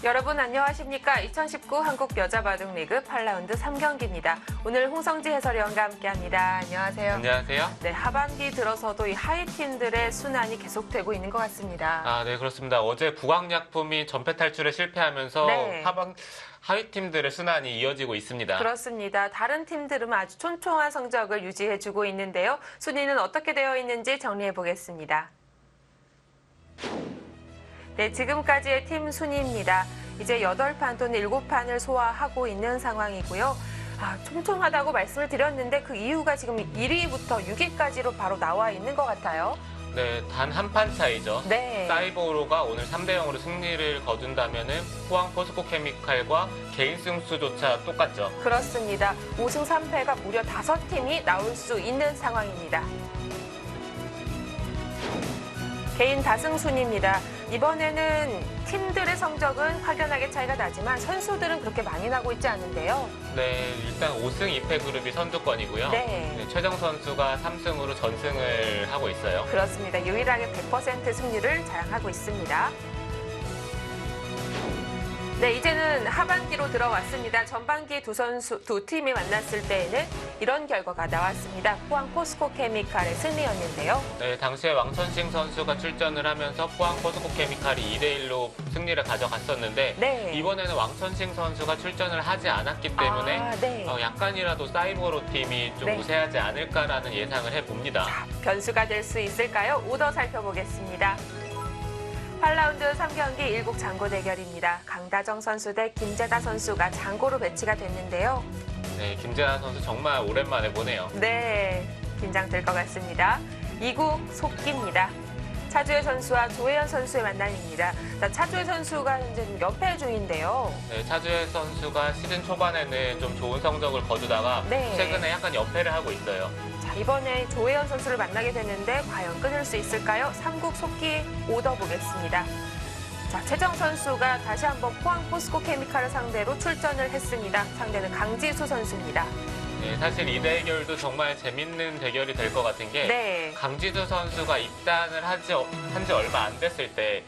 여러분 안녕하십니까? 2019 한국 여자바둑리그 8라운드 3경기입니다. 오늘 홍성지 해설위원과 함께합니다. 안녕하세요. 안녕하세요. 네, 하반기 들어서도 이 하위 팀들의 순환이 계속되고 있는 것 같습니다. 네, 그렇습니다. 어제 부강약품이 전패 탈출에 실패하면서 네. 하위 팀들의 순환이 이어지고 있습니다. 그렇습니다. 다른 팀들은 아주 촘촘한 성적을 유지해주고 있는데요. 순위는 어떻게 되어 있는지 정리해 보겠습니다. 네, 지금까지의 팀 순위입니다. 이제 8판 또는 7판을 소화하고 있는 상황이고요. 촘촘하다고 말씀을 드렸는데 그 이유가 지금 1위부터 6위까지로 바로 나와 있는 것 같아요. 네, 단 한 판 차이죠. 네. 사이버로가 오늘 3대0으로 승리를 거둔다면은 포항 포스코케미칼과 개인 승수조차 똑같죠. 그렇습니다. 5승 3패가 무려 5팀이 나올 수 있는 상황입니다. 개인 다승 순입니다. 이번에는 팀들의 성적은 확연하게 차이가 나지만 선수들은 그렇게 많이 나고 있지 않은데요. 네, 일단 5승 2패 그룹이 선두권이고요. 네. 최정 선수가 3승으로 전승을 하고 있어요. 그렇습니다. 유일하게 100% 승률을 자랑하고 있습니다. 네, 이제는 하반기로 들어왔습니다. 전반기 두 팀이 만났을 때에는 이런 결과가 나왔습니다. 포항 포스코케미칼의 승리였는데요. 네, 당시에 왕천식 선수가 출전을 하면서 포항 포스코케미칼이 2대1로 승리를 가져갔었는데 네. 이번에는 왕천식 선수가 출전을 하지 않았기 때문에 네. 약간이라도 사이버로 팀이 좀 네. 우세하지 않을까라는 예상을 해봅니다. 변수가 될 수 있을까요? 오더 살펴보겠습니다. 8라운드 3경기 1국 장고 대결입니다. 강다정 선수 대 김재다 선수가 장고로 배치가 됐는데요. 네, 김재나 선수 정말 오랜만에 보네요. 네, 긴장될 것 같습니다. 2국 속기입니다. 차주혜 선수와 조혜연 선수의 만남입니다. 차주혜 선수가 현재 연패 중인데요. 네, 차주혜 선수가 시즌 초반에는 좀 좋은 성적을 거두다가 네. 최근에 약간 연패를 하고 있어요. 이번에 조혜연 선수를 만나게 되는데 과연 끊을 수 있을까요? 3국 속기 오더 보겠습니다. 최정 선수가 다시 한번 포항 포스코케미칼을 상대로 출전을 했습니다. 상대는 강지수 선수입니다. 네, 사실 이 대결도 정말 재밌는 대결이 될 것 같은 게 네. 강지수 선수가 입단을 한 지 얼마 안 됐을 때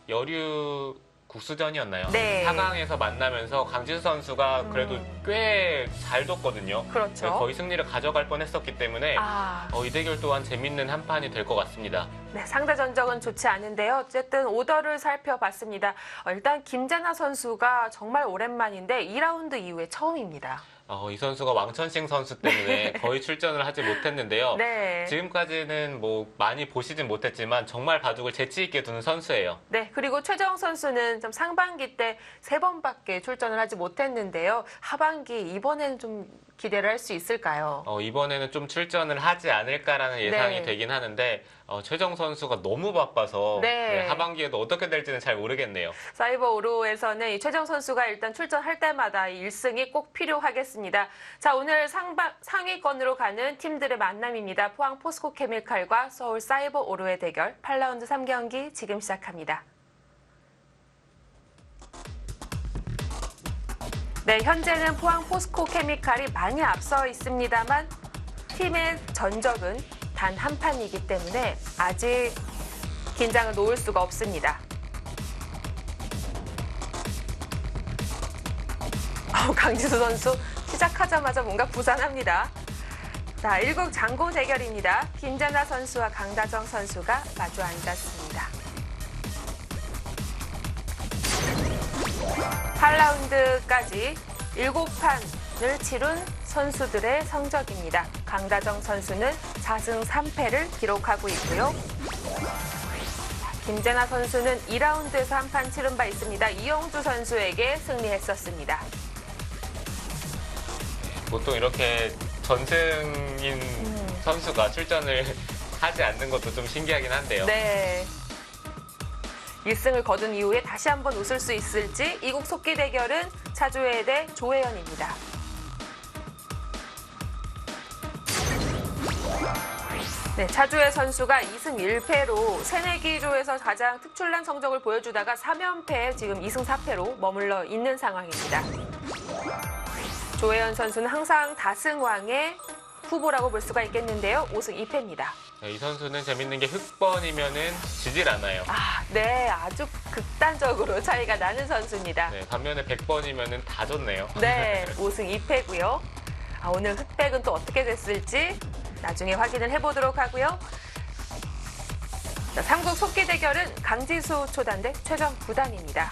여류 국수전이었나요? 네. 4강에서 만나면서 강지수 선수가 그래도 꽤 잘 뒀거든요. 그렇죠. 거의 승리를 가져갈 뻔했었기 때문에 이 대결 또한 재밌는 한 판이 될 것 같습니다. 네, 상대 전적은 좋지 않은데요. 어쨌든 오더를 살펴봤습니다. 일단 김재나 선수가 정말 오랜만인데 2라운드 이후에 처음입니다. 이 선수가 왕천식 선수 때문에 거의 출전을 하지 못했는데요. 네. 지금까지는 많이 보시진 못했지만 정말 바둑을 재치 있게 두는 선수예요. 네, 그리고 최정 선수는 좀 상반기 때 3번밖에 출전을 하지 못했는데요. 하반기 이번에는 좀 기대를 할 수 있을까요? 이번에는 좀 출전을 하지 않을까라는 예상이 네. 되긴 하는데 최정 선수가 너무 바빠서 네. 하반기에도 어떻게 될지는 잘 모르겠네요. 사이버 오로에서는 이 최정 선수가 일단 출전할 때마다 1승이 꼭 필요하겠습니다. 오늘 상위권으로 가는 팀들의 만남입니다. 포항 포스코케미칼과 서울 사이버 오로의 대결 8라운드 3경기 지금 시작합니다. 네, 현재는 포항 포스코케미칼이 많이 앞서 있습니다만 팀의 전적은 단 한 판이기 때문에 아직 긴장을 놓을 수가 없습니다. 강지수 선수 시작하자마자 뭔가 부산합니다. 1국 장고 대결입니다. 김재나 선수와 강다정 선수가 마주 앉았습니다. 8라운드까지 7판을 치룬 선수들의 성적입니다. 강다정 선수는 4승 3패를 기록하고 있고요. 김재나 선수는 2라운드에서 한 판 치른 바 있습니다. 이영주 선수에게 승리했었습니다. 보통 이렇게 전승인 선수가 출전을 하지 않는 것도 좀 신기하긴 한데요. 네. 1승을 거둔 이후에 다시 한번 웃을 수 있을지 2국 속기 대결은 차주혜 대 조혜연입니다. 네, 차주혜 선수가 2승 1패로 새내기조에서 가장 특출난 성적을 보여주다가 3연패에 지금 2승 4패로 머물러 있는 상황입니다. 조혜연 선수는 항상 다승왕의 후보라고 볼 수가 있겠는데요. 5승 2패입니다. 네, 이 선수는 재밌는 게 흑번이면은 지질 않아요. 네, 아주 극단적으로 차이가 나는 선수입니다. 네, 반면에 100번이면은 다 졌네요. 네, 5승 2패고요. 오늘 흑백은 또 어떻게 됐을지 나중에 확인을 해보도록 하고요. 자, 삼국 속기 대결은 강지수 초단 대 최정 구단입니다.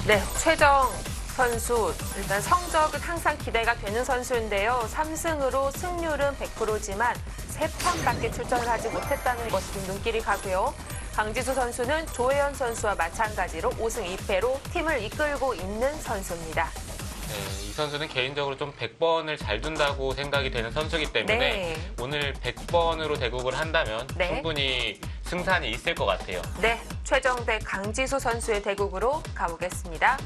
네, 최정 선수 일단 성적은 항상 기대가 되는 선수인데요. 3승으로 승률은 100%지만 3판밖에 출전을 하지 못했다는 것이 좀 눈길이 가고요. 강지수 선수는 조혜연 선수와 마찬가지로 5승 2패로 팀을 이끌고 있는 선수입니다. 네, 이 선수는 개인적으로 좀 100번을 잘 둔다고 생각이 되는 선수이기 때문에 네. 오늘 100번으로 대국을 한다면 네. 충분히 승산이 있을 것 같아요. 네, 최정 대 강지수 선수의 대국으로 가보겠습니다.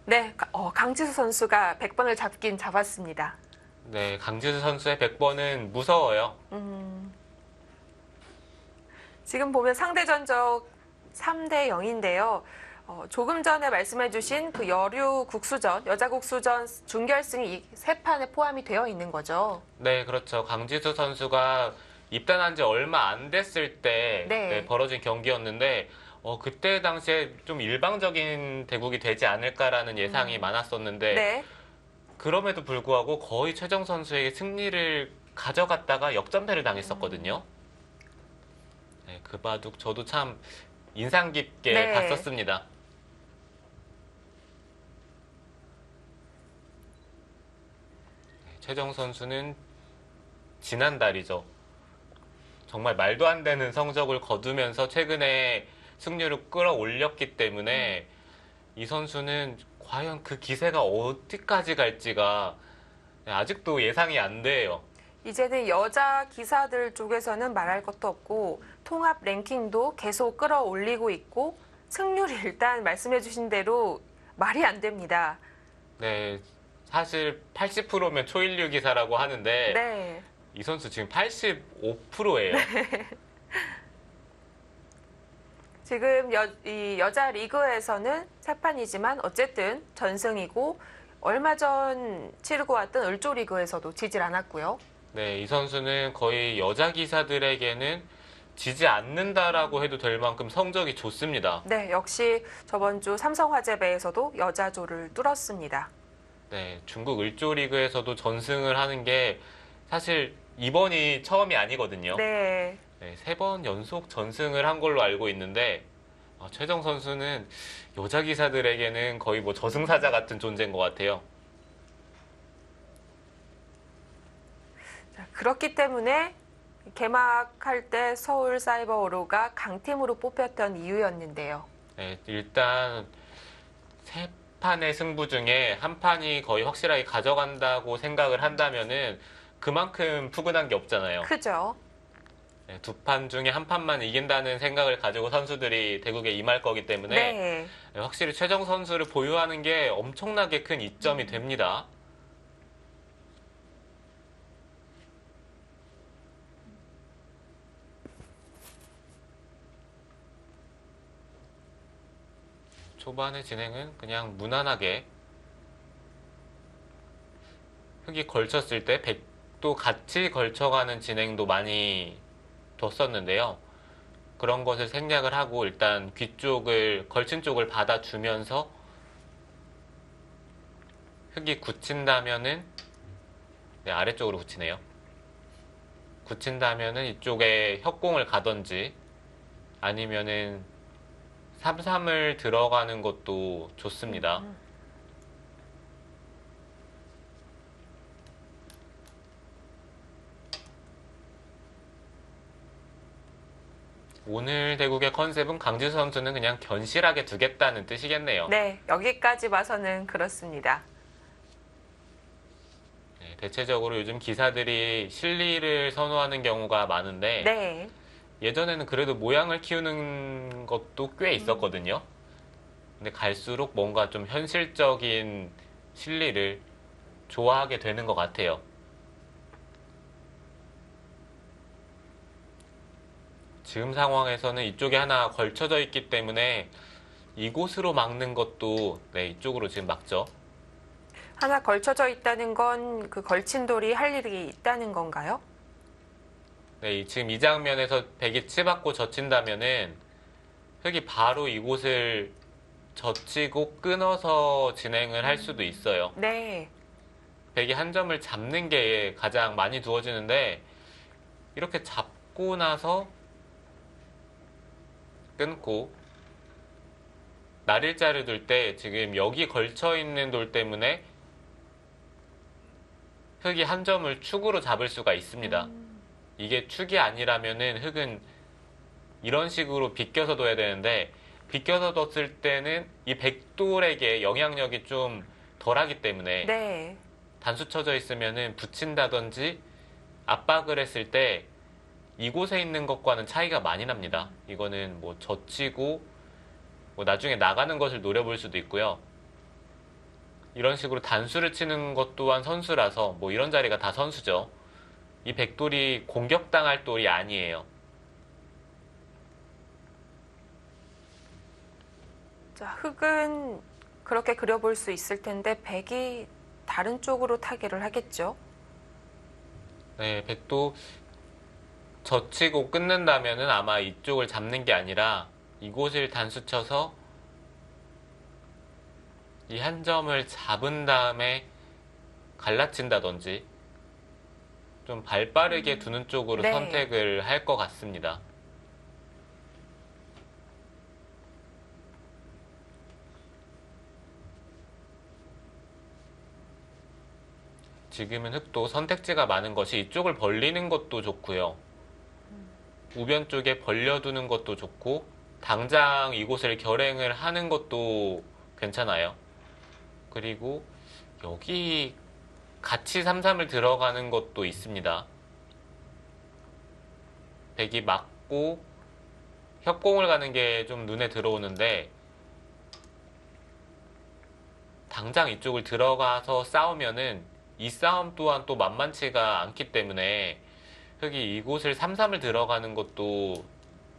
네, 강지수 선수가 100번을 잡긴 잡았습니다. 네, 강지수 선수의 100번은 무서워요. 지금 보면 상대 전적 3대 0인데요. 조금 전에 말씀해주신 그 여류 국수전, 여자 국수전 준결승이 이 세 판에 포함이 되어 있는 거죠. 네, 그렇죠. 강지수 선수가 입단한 지 얼마 안 됐을 때 네. 벌어진 경기였는데 그때 당시에 좀 일방적인 대국이 되지 않을까라는 예상이 많았었는데 네. 그럼에도 불구하고 거의 최정 선수에게 승리를 가져갔다가 역전패를 당했었거든요. 네, 그 바둑 저도 참 인상 깊게 네. 봤었습니다. 네, 최정 선수는 지난달이죠. 정말 말도 안 되는 성적을 거두면서 최근에 승률을 끌어올렸기 때문에 이 선수는 과연 그 기세가 어디까지 갈지가 아직도 예상이 안 돼요. 이제는 여자 기사들 쪽에서는 말할 것도 없고 통합 랭킹도 계속 끌어올리고 있고 승률이 일단 말씀해주신 대로 말이 안 됩니다. 네, 사실 80%면 초일류 기사라고 하는데 네. 이 선수 지금 85%예요. 지금 이 여자 리그에서는 세 판이지만 어쨌든 전승이고 얼마 전 치르고 왔던 을조 리그에서도 지질 않았고요. 네, 이 선수는 거의 여자 기사들에게는 지지 않는다라고 해도 될 만큼 성적이 좋습니다. 네, 역시 저번 주 삼성화재배에서도 여자조를 뚫었습니다. 네, 중국 을조 리그에서도 전승을 하는 게 사실 이번이 처음이 아니거든요. 네. 네, 3번 연속 전승을 한 걸로 알고 있는데 최정 선수는 여자 기사들에게는 거의 뭐 저승사자 같은 존재인 것 같아요. 자, 그렇기 때문에 개막할 때 서울 사이버오로가 강팀으로 뽑혔던 이유였는데요. 네, 일단 3판의 승부 중에 한 판이 거의 확실하게 가져간다고 생각을 한다면은 그만큼 푸근한 게 없잖아요. 크죠? 네, 2판 중에 한 판만 이긴다는 생각을 가지고 선수들이 대국에 임할 거기 때문에 네. 확실히 최정 선수를 보유하는 게 엄청나게 큰 이점이 됩니다. 초반의 진행은 그냥 무난하게 흙이 걸쳤을 때 백도 같이 걸쳐가는 진행도 많이 뒀었는데요. 그런 것을 생략을 하고 일단 귀 쪽을 걸친 쪽을 받아주면서 흙이 굳힌다면은 아래쪽으로 굳히네요. 굳힌다면은 이쪽에 협공을 가던지 아니면은 3-3을 들어가는 것도 좋습니다. 오늘 대국의 컨셉은 강지수 선수는 그냥 견실하게 두겠다는 뜻이겠네요. 네, 여기까지 봐서는 그렇습니다. 네, 대체적으로 요즘 기사들이 실리를 선호하는 경우가 많은데 네. 예전에는 그래도 모양을 키우는 것도 꽤 있었거든요. 근데 갈수록 뭔가 좀 현실적인 실리를 좋아하게 되는 것 같아요. 지금 상황에서는 이쪽에 하나 걸쳐져 있기 때문에 이곳으로 막는 것도 네, 이쪽으로 지금 막죠. 하나 걸쳐져 있다는 건 그 걸친 돌이 할 일이 있다는 건가요? 네, 지금 이 장면에서 백이 치받고 젖힌다면은 흑이 바로 이곳을 젖히고 끊어서 진행을 할 수도 있어요. 네. 백이 한 점을 잡는 게 가장 많이 두어지는데 이렇게 잡고 나서 끊고 날일자를 둘 때 지금 여기 걸쳐 있는 돌 때문에 흑이 한 점을 축으로 잡을 수가 있습니다. 이게 축이 아니라면은 흑은 이런 식으로 비껴서 둬야 되는데 비껴서 뒀을 때는 이 백돌에게 영향력이 좀 덜하기 때문에 네. 단수 쳐져 있으면은 붙인다든지 압박을 했을 때 이곳에 있는 것과는 차이가 많이 납니다. 이거는 뭐 젖히고 뭐 나중에 나가는 것을 노려볼 수도 있고요. 이런 식으로 단수를 치는 것 또한 선수라서 뭐 이런 자리가 다 선수죠. 이 백돌이 공격당할 돌이 아니에요. 자, 흑은 그렇게 그려볼 수 있을 텐데 백이 다른 쪽으로 타개를 하겠죠. 네, 백도 젖히고 끊는다면은 아마 이쪽을 잡는 게 아니라 이곳을 단수 쳐서 이 한 점을 잡은 다음에 갈라친다든지 좀 발빠르게 두는 쪽으로 네. 선택을 할 것 같습니다. 지금은 흑도 선택지가 많은 것이 이쪽을 벌리는 것도 좋고요. 우변 쪽에 벌려두는 것도 좋고 당장 이곳을 결행을 하는 것도 괜찮아요. 그리고 여기 같이 3-3을 들어가는 것도 있습니다. 백이 맞고 협공을 가는 게 좀 눈에 들어오는데 당장 이쪽을 들어가서 싸우면은 이 싸움 또한 또 만만치가 않기 때문에 흑이 이곳을 3-3을 들어가는 것도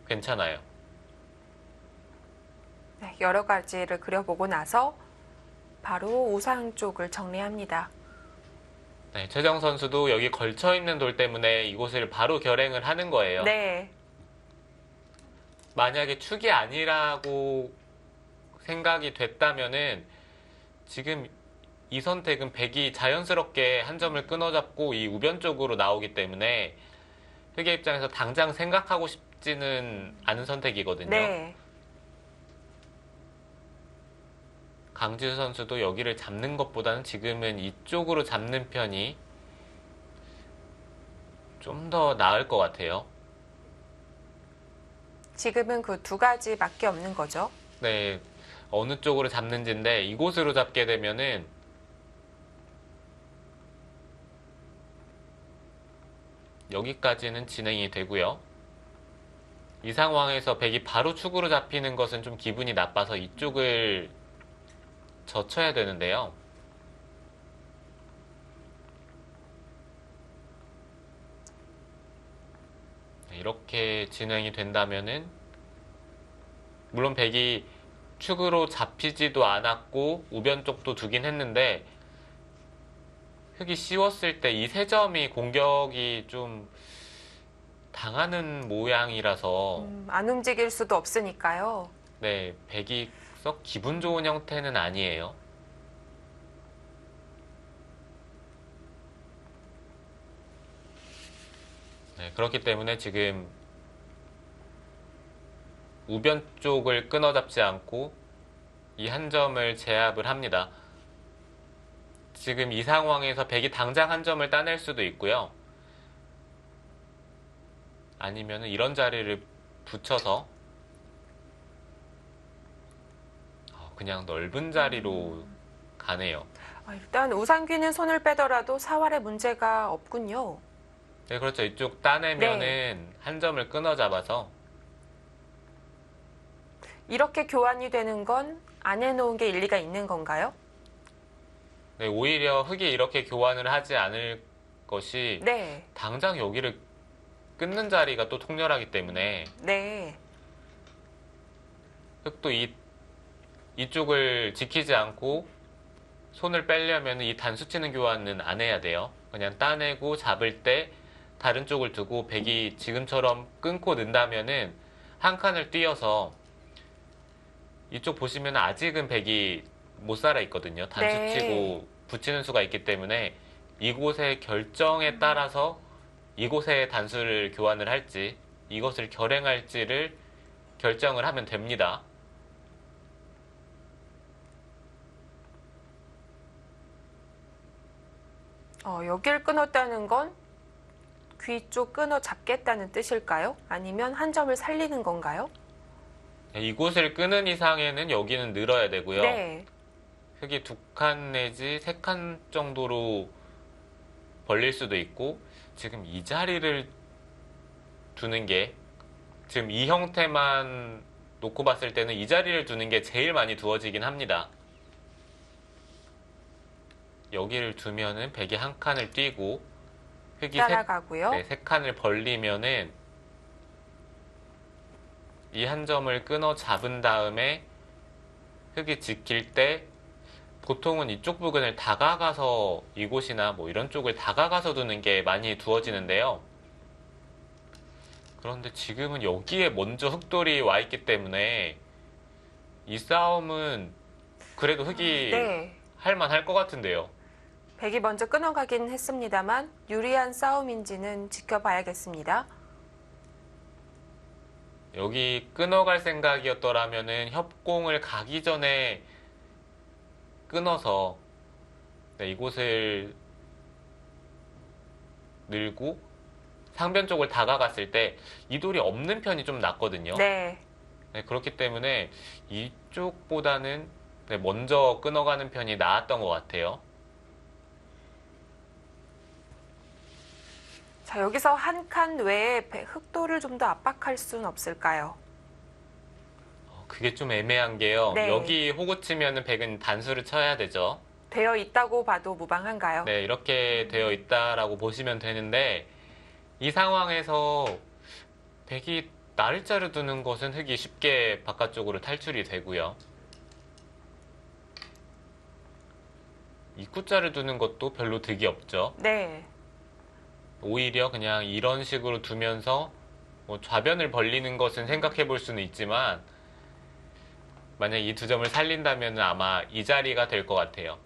괜찮아요. 네, 여러 가지를 그려보고 나서 바로 우상 쪽을 정리합니다. 네, 최정 선수도 여기 걸쳐 있는 돌 때문에 이곳을 바로 결행을 하는 거예요. 네. 만약에 축이 아니라고 생각이 됐다면은 지금 이 선택은 백이 자연스럽게 한 점을 끊어잡고 이 우변 쪽으로 나오기 때문에 흑의 입장에서 당장 생각하고 싶지는 않은 선택이거든요. 네. 강지수 선수도 여기를 잡는 것보다는 지금은 이쪽으로 잡는 편이 좀 더 나을 것 같아요. 지금은 그 두 가지밖에 없는 거죠. 네, 어느 쪽으로 잡는지인데 이곳으로 잡게 되면은 여기까지는 진행이 되고요. 이 상황에서 백이 바로 축으로 잡히는 것은 좀 기분이 나빠서 이쪽을 젖혀야 되는데요. 이렇게 진행이 된다면은 물론 백이 축으로 잡히지도 않았고 우변 쪽도 두긴 했는데 흑이 씌웠을 때 이 세 점이 공격이 좀 당하는 모양이라서 안 움직일 수도 없으니까요. 네, 백이 썩 기분 좋은 형태는 아니에요. 네, 그렇기 때문에 지금 우변 쪽을 끊어잡지 않고 이 한 점을 제압을 합니다. 지금 이 상황에서 백이 당장 한 점을 따낼 수도 있고요. 아니면 이런 자리를 붙여서 그냥 넓은 자리로 가네요. 일단 우상귀는 손을 빼더라도 사활에 문제가 없군요. 네, 그렇죠. 이쪽 따내면은 한 점을 끊어 잡아서 이렇게 교환이 되는 건 안 해놓은 게 일리가 있는 건가요? 네, 오히려 흑이 이렇게 교환을 하지 않을 것이 네. 당장 여기를 끊는 자리가 또 통렬하기 때문에 네. 흙도 이쪽을 지키지 않고 손을 빼려면 이 단수 치는 교환은 안 해야 돼요. 그냥 따내고 잡을 때 다른 쪽을 두고 백이 지금처럼 끊고 는다면은 한 칸을 띄어서 이쪽 보시면 아직은 백이 못 살아 있거든요. 단수 네. 치고 붙이는 수가 있기 때문에 이곳의 결정에 따라서 이곳에 단수를 교환을 할지 이것을 결행할지를 결정을 하면 됩니다. 여길 끊었다는 건 귀 쪽 끊어 잡겠다는 뜻일까요? 아니면 한 점을 살리는 건가요? 이곳을 끄는 이상에는 여기는 늘어야 되고요. 네. 흙이 2칸 내지 3칸 정도로 벌릴 수도 있고 지금 이 자리를 두는 게 지금 이 형태만 놓고 봤을 때는 이 자리를 두는 게 제일 많이 두어지긴 합니다. 여기를 두면은 백이 한 칸을 띄고 흙이 따라가고요. 네, 3칸을 벌리면은 이 한 점을 끊어 잡은 다음에 흙이 지킬 때 보통은 이쪽 부근을 다가가서 이곳이나 뭐 이런 쪽을 다가가서 두는 게 많이 두어지는데요. 그런데 지금은 여기에 먼저 흙돌이 와 있기 때문에 이 싸움은 그래도 흙이 네. 할만할 것 같은데요. 백이 먼저 끊어가긴 했습니다만 유리한 싸움인지는 지켜봐야겠습니다. 여기 끊어갈 생각이었더라면은 협공을 가기 전에 끊어서 네, 이곳을 늘고 상변 쪽을 다가갔을 때 이 돌이 없는 편이 좀 낫거든요. 네. 네, 그렇기 때문에 이쪽보다는 네, 먼저 끊어가는 편이 나았던 것 같아요. 자, 여기서 한 칸 외에 흑돌을 좀 더 압박할 수는 없을까요? 그게 좀 애매한 게요. 네. 여기 호구 치면은 백은 단수를 쳐야 되죠. 되어 있다고 봐도 무방한가요? 네, 이렇게 되어 있다라고 보시면 되는데 이 상황에서 백이 날짜를 두는 것은 흙이 쉽게 바깥쪽으로 탈출이 되고요. 입구자를 두는 것도 별로 득이 없죠. 네. 오히려 그냥 이런 식으로 두면서 뭐 좌변을 벌리는 것은 생각해 볼 수는 있지만 만약 이 두 점을 살린다면 아마 이 자리가 될 것 같아요.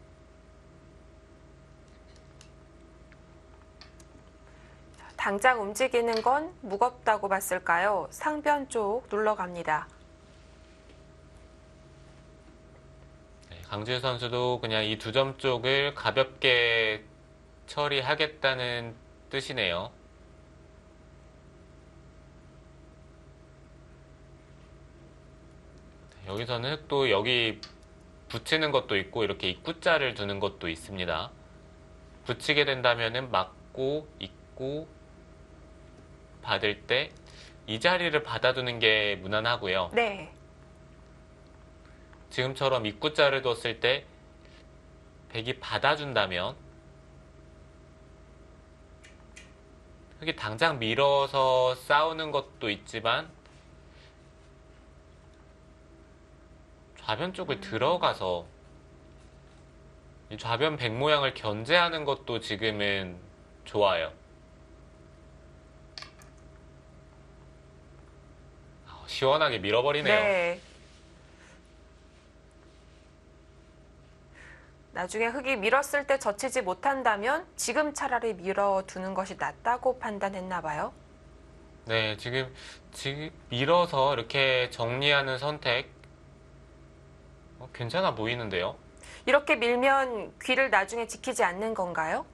당장 움직이는 건 무겁다고 봤을까요? 상변 쪽 눌러갑니다. 네, 강지우 선수도 그냥 이 두 점 쪽을 가볍게 처리하겠다는 뜻이네요. 여기서는 또 여기 붙이는 것도 있고 이렇게 입구자를 두는 것도 있습니다. 붙이게 된다면은 막고 입고 받을 때 이 자리를 받아두는 게 무난하고요. 네. 지금처럼 입구자를 뒀을 때 백이 받아준다면 흙이 당장 밀어서 싸우는 것도 있지만 좌변 쪽을 들어가서 이 좌변 백 모양을 견제하는 것도 지금은 좋아요. 시원하게 밀어버리네요. 네. 나중에 흙이 밀었을 때 젖히지 못한다면 지금 차라리 밀어두는 것이 낫다고 판단했나 봐요. 네, 지금 밀어서 이렇게 정리하는 선택 괜찮아 보이는데요. 이렇게 밀면 귀를 나중에 지키지 않는 건가요?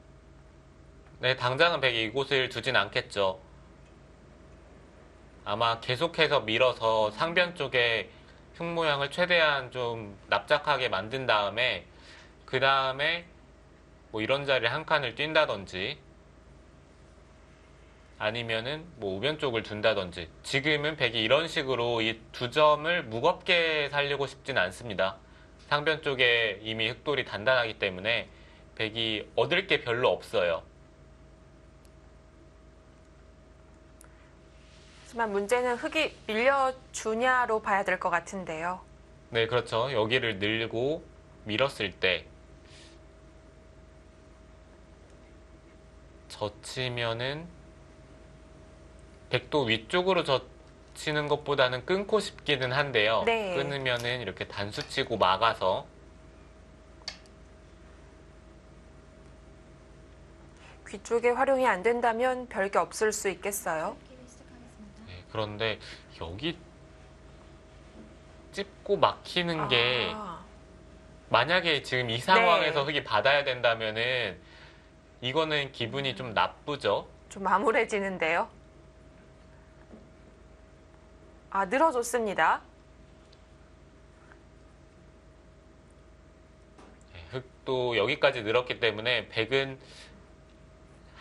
네, 당장은 백이 이곳을 두진 않겠죠. 아마 계속해서 밀어서 상변 쪽에 흙 모양을 최대한 좀 납작하게 만든 다음에 그 다음에 뭐 이런 자리에 한 칸을 뛴다든지 아니면은 뭐 우변 쪽을 둔다든지 지금은 백이 이런 식으로 이 두 점을 무겁게 살리고 싶진 않습니다. 상변 쪽에 이미 흙돌이 단단하기 때문에 백이 얻을 게 별로 없어요. 하지만 문제는 흙이 밀려주냐로 봐야 될 것 같은데요. 네, 그렇죠. 여기를 늘고 밀었을 때 젖히면은 백도 위쪽으로 젖히는 것보다는 끊고 싶기는 한데요. 네. 끊으면은 이렇게 단수 치고 막아서 귀 쪽에 활용이 안 된다면 별게 없을 수 있겠어요. 네, 그런데 여기 찝고 막히는 게 아, 만약에 지금 이 상황에서 네. 흙이 받아야 된다면은 이거는 기분이 좀 나쁘죠. 좀 암울해지는데요. 아, 늘어졌습니다. 네, 흙도 여기까지 늘었기 때문에 백은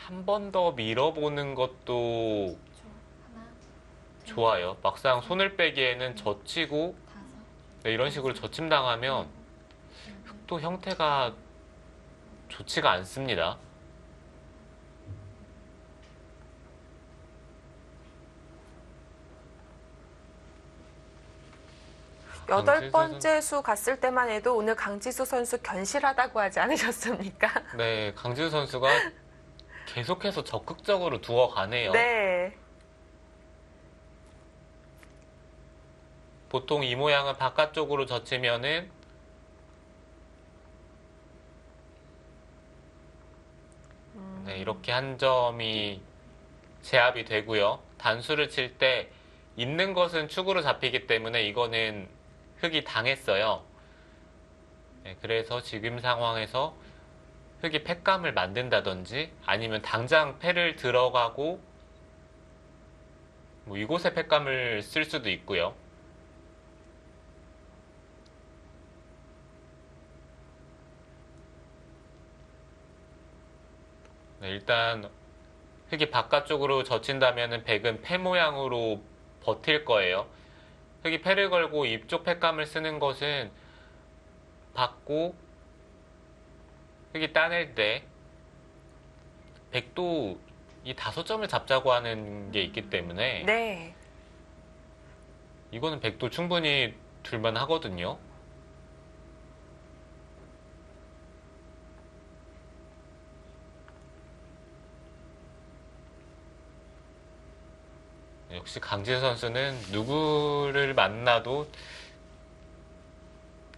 한 번 더 밀어보는 것도 좋아요. 막상 손을 빼기에는 젖히고 네, 이런 식으로 젖힘당하면 흙도 형태가 좋지가 않습니다. 여덟 강지수 번째 수 갔을 때만 해도 오늘 강지수 선수 견실하다고 하지 않으셨습니까? 네, 강지수 선수가 계속해서 적극적으로 두어가네요. 네. 보통 이 모양은 바깥쪽으로 젖히면은 네, 이렇게 한 점이 제압이 되고요. 단수를 칠 때 있는 것은 축으로 잡히기 때문에 이거는 흙이 당했어요. 네, 그래서 지금 상황에서 흙이 팩감을 만든다든지 아니면 당장 패를 들어가고 뭐 이곳에 팩감을 쓸 수도 있고요. 네, 일단 흙이 바깥쪽으로 젖힌다면 백은 패 모양으로 버틸 거예요. 흙이 패를 걸고 이쪽 팩감을 쓰는 것은 받고 흙이 따낼 때 백도 이 5점을 잡자고 하는 게 있기 때문에 네. 이거는 백도 충분히 둘만 하거든요. 역시 강진 선수는 누구를 만나도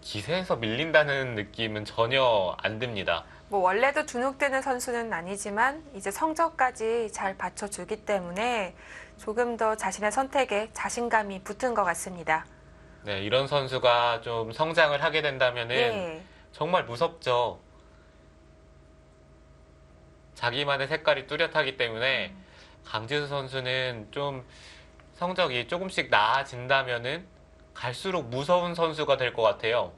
기세에서 밀린다는 느낌은 전혀 안 듭니다. 뭐 원래도 주눅드는 선수는 아니지만 이제 성적까지 잘 받쳐주기 때문에 조금 더 자신의 선택에 자신감이 붙은 것 같습니다. 네, 이런 선수가 좀 성장을 하게 된다면은 예. 정말 무섭죠. 자기만의 색깔이 뚜렷하기 때문에 강지수 선수는 좀 성적이 조금씩 나아진다면은 갈수록 무서운 선수가 될 것 같아요.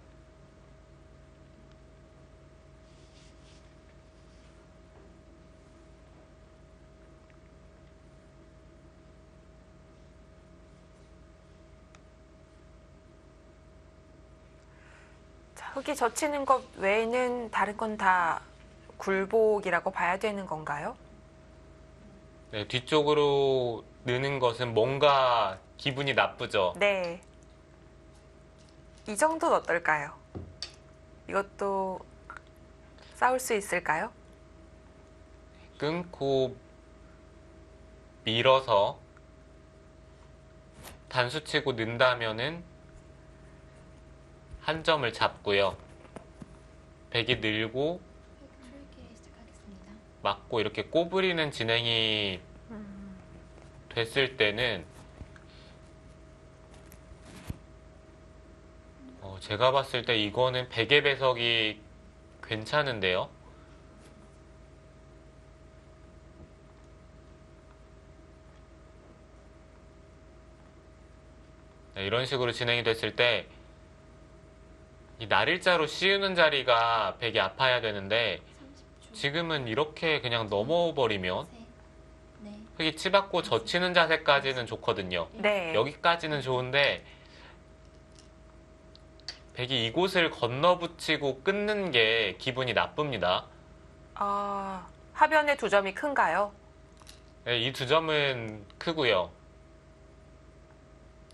자, 흙이 젖히는 것 외에는 다른 건 다 굴복이라고 봐야 되는 건가요? 네, 뒤쪽으로 느는 것은 뭔가 기분이 나쁘죠. 네. 이 정도는 어떨까요? 이것도 싸울 수 있을까요? 끊고 밀어서 단수 치고 는다면은 한 점을 잡고요. 백이 늘고 맞고 이렇게 꼬부리는 진행이 됐을 때는 제가 봤을 때 이거는 백의 배석이 괜찮은데요. 네, 이런 식으로 진행이 됐을 때 이 날일자로 씌우는 자리가 백이 아파야 되는데 지금은 이렇게 그냥 넘어버리면 흙이 치받고 젖히는 자세까지는 좋거든요. 네. 여기까지는 좋은데 백이 이곳을 건너붙이고 끊는 게 기분이 나쁩니다. 하변의 두 점이 큰가요? 네, 이 두 점은 크고요.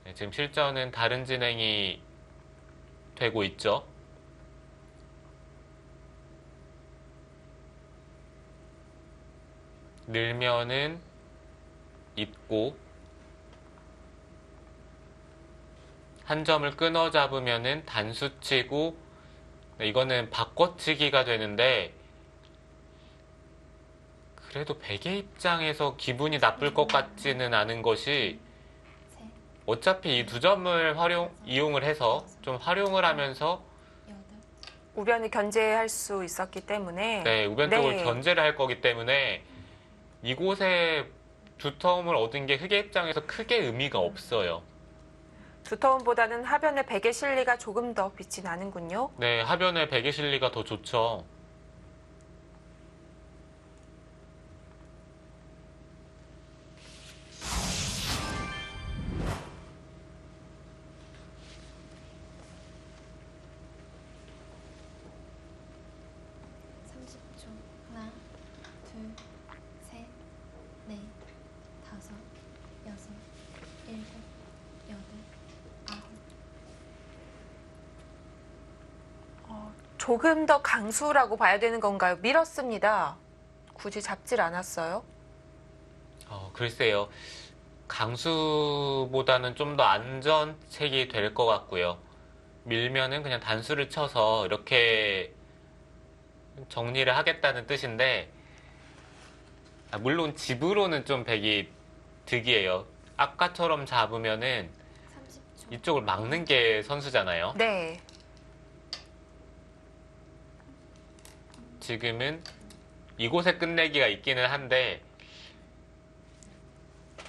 네, 지금 실전은 다른 진행이 되고 있죠. 늘면은 입고 한 점을 끊어 잡으면은 단수 치고 네, 이거는 바꿔치기가 되는데 그래도 백의 입장에서 기분이 나쁠 것 같지는 않은 것이 어차피 이 두 점을 이용을 해서 좀 활용을 하면서 우변을 견제할 수 있었기 때문에 네, 우변 쪽을 견제를 할 거기 때문에 이곳에 두텀을 얻은 게 흑의 입장에서 크게 의미가 없어요. 두터운보다는 하변의 백의 실리가 조금 더 빛이 나는군요. 네, 하변의 백의 실리가 더 좋죠. 하나, 둘, 셋, 넷, 다섯, 여섯, 일곱, 여덟, 아홉. 조금 더 강수라고 봐야 되는 건가요? 밀었습니다. 굳이 잡질 않았어요. 글쎄요. 강수보다는 좀 더 안전책이 될 것 같고요. 밀면은 그냥 단수를 쳐서 이렇게 정리를 하겠다는 뜻인데, 물론 집으로는 좀 백이 득이에요. 아까처럼 잡으면은 30초. 이쪽을 막는 게 선수잖아요. 네. 지금은 이곳에 끝내기가 있기는 한데,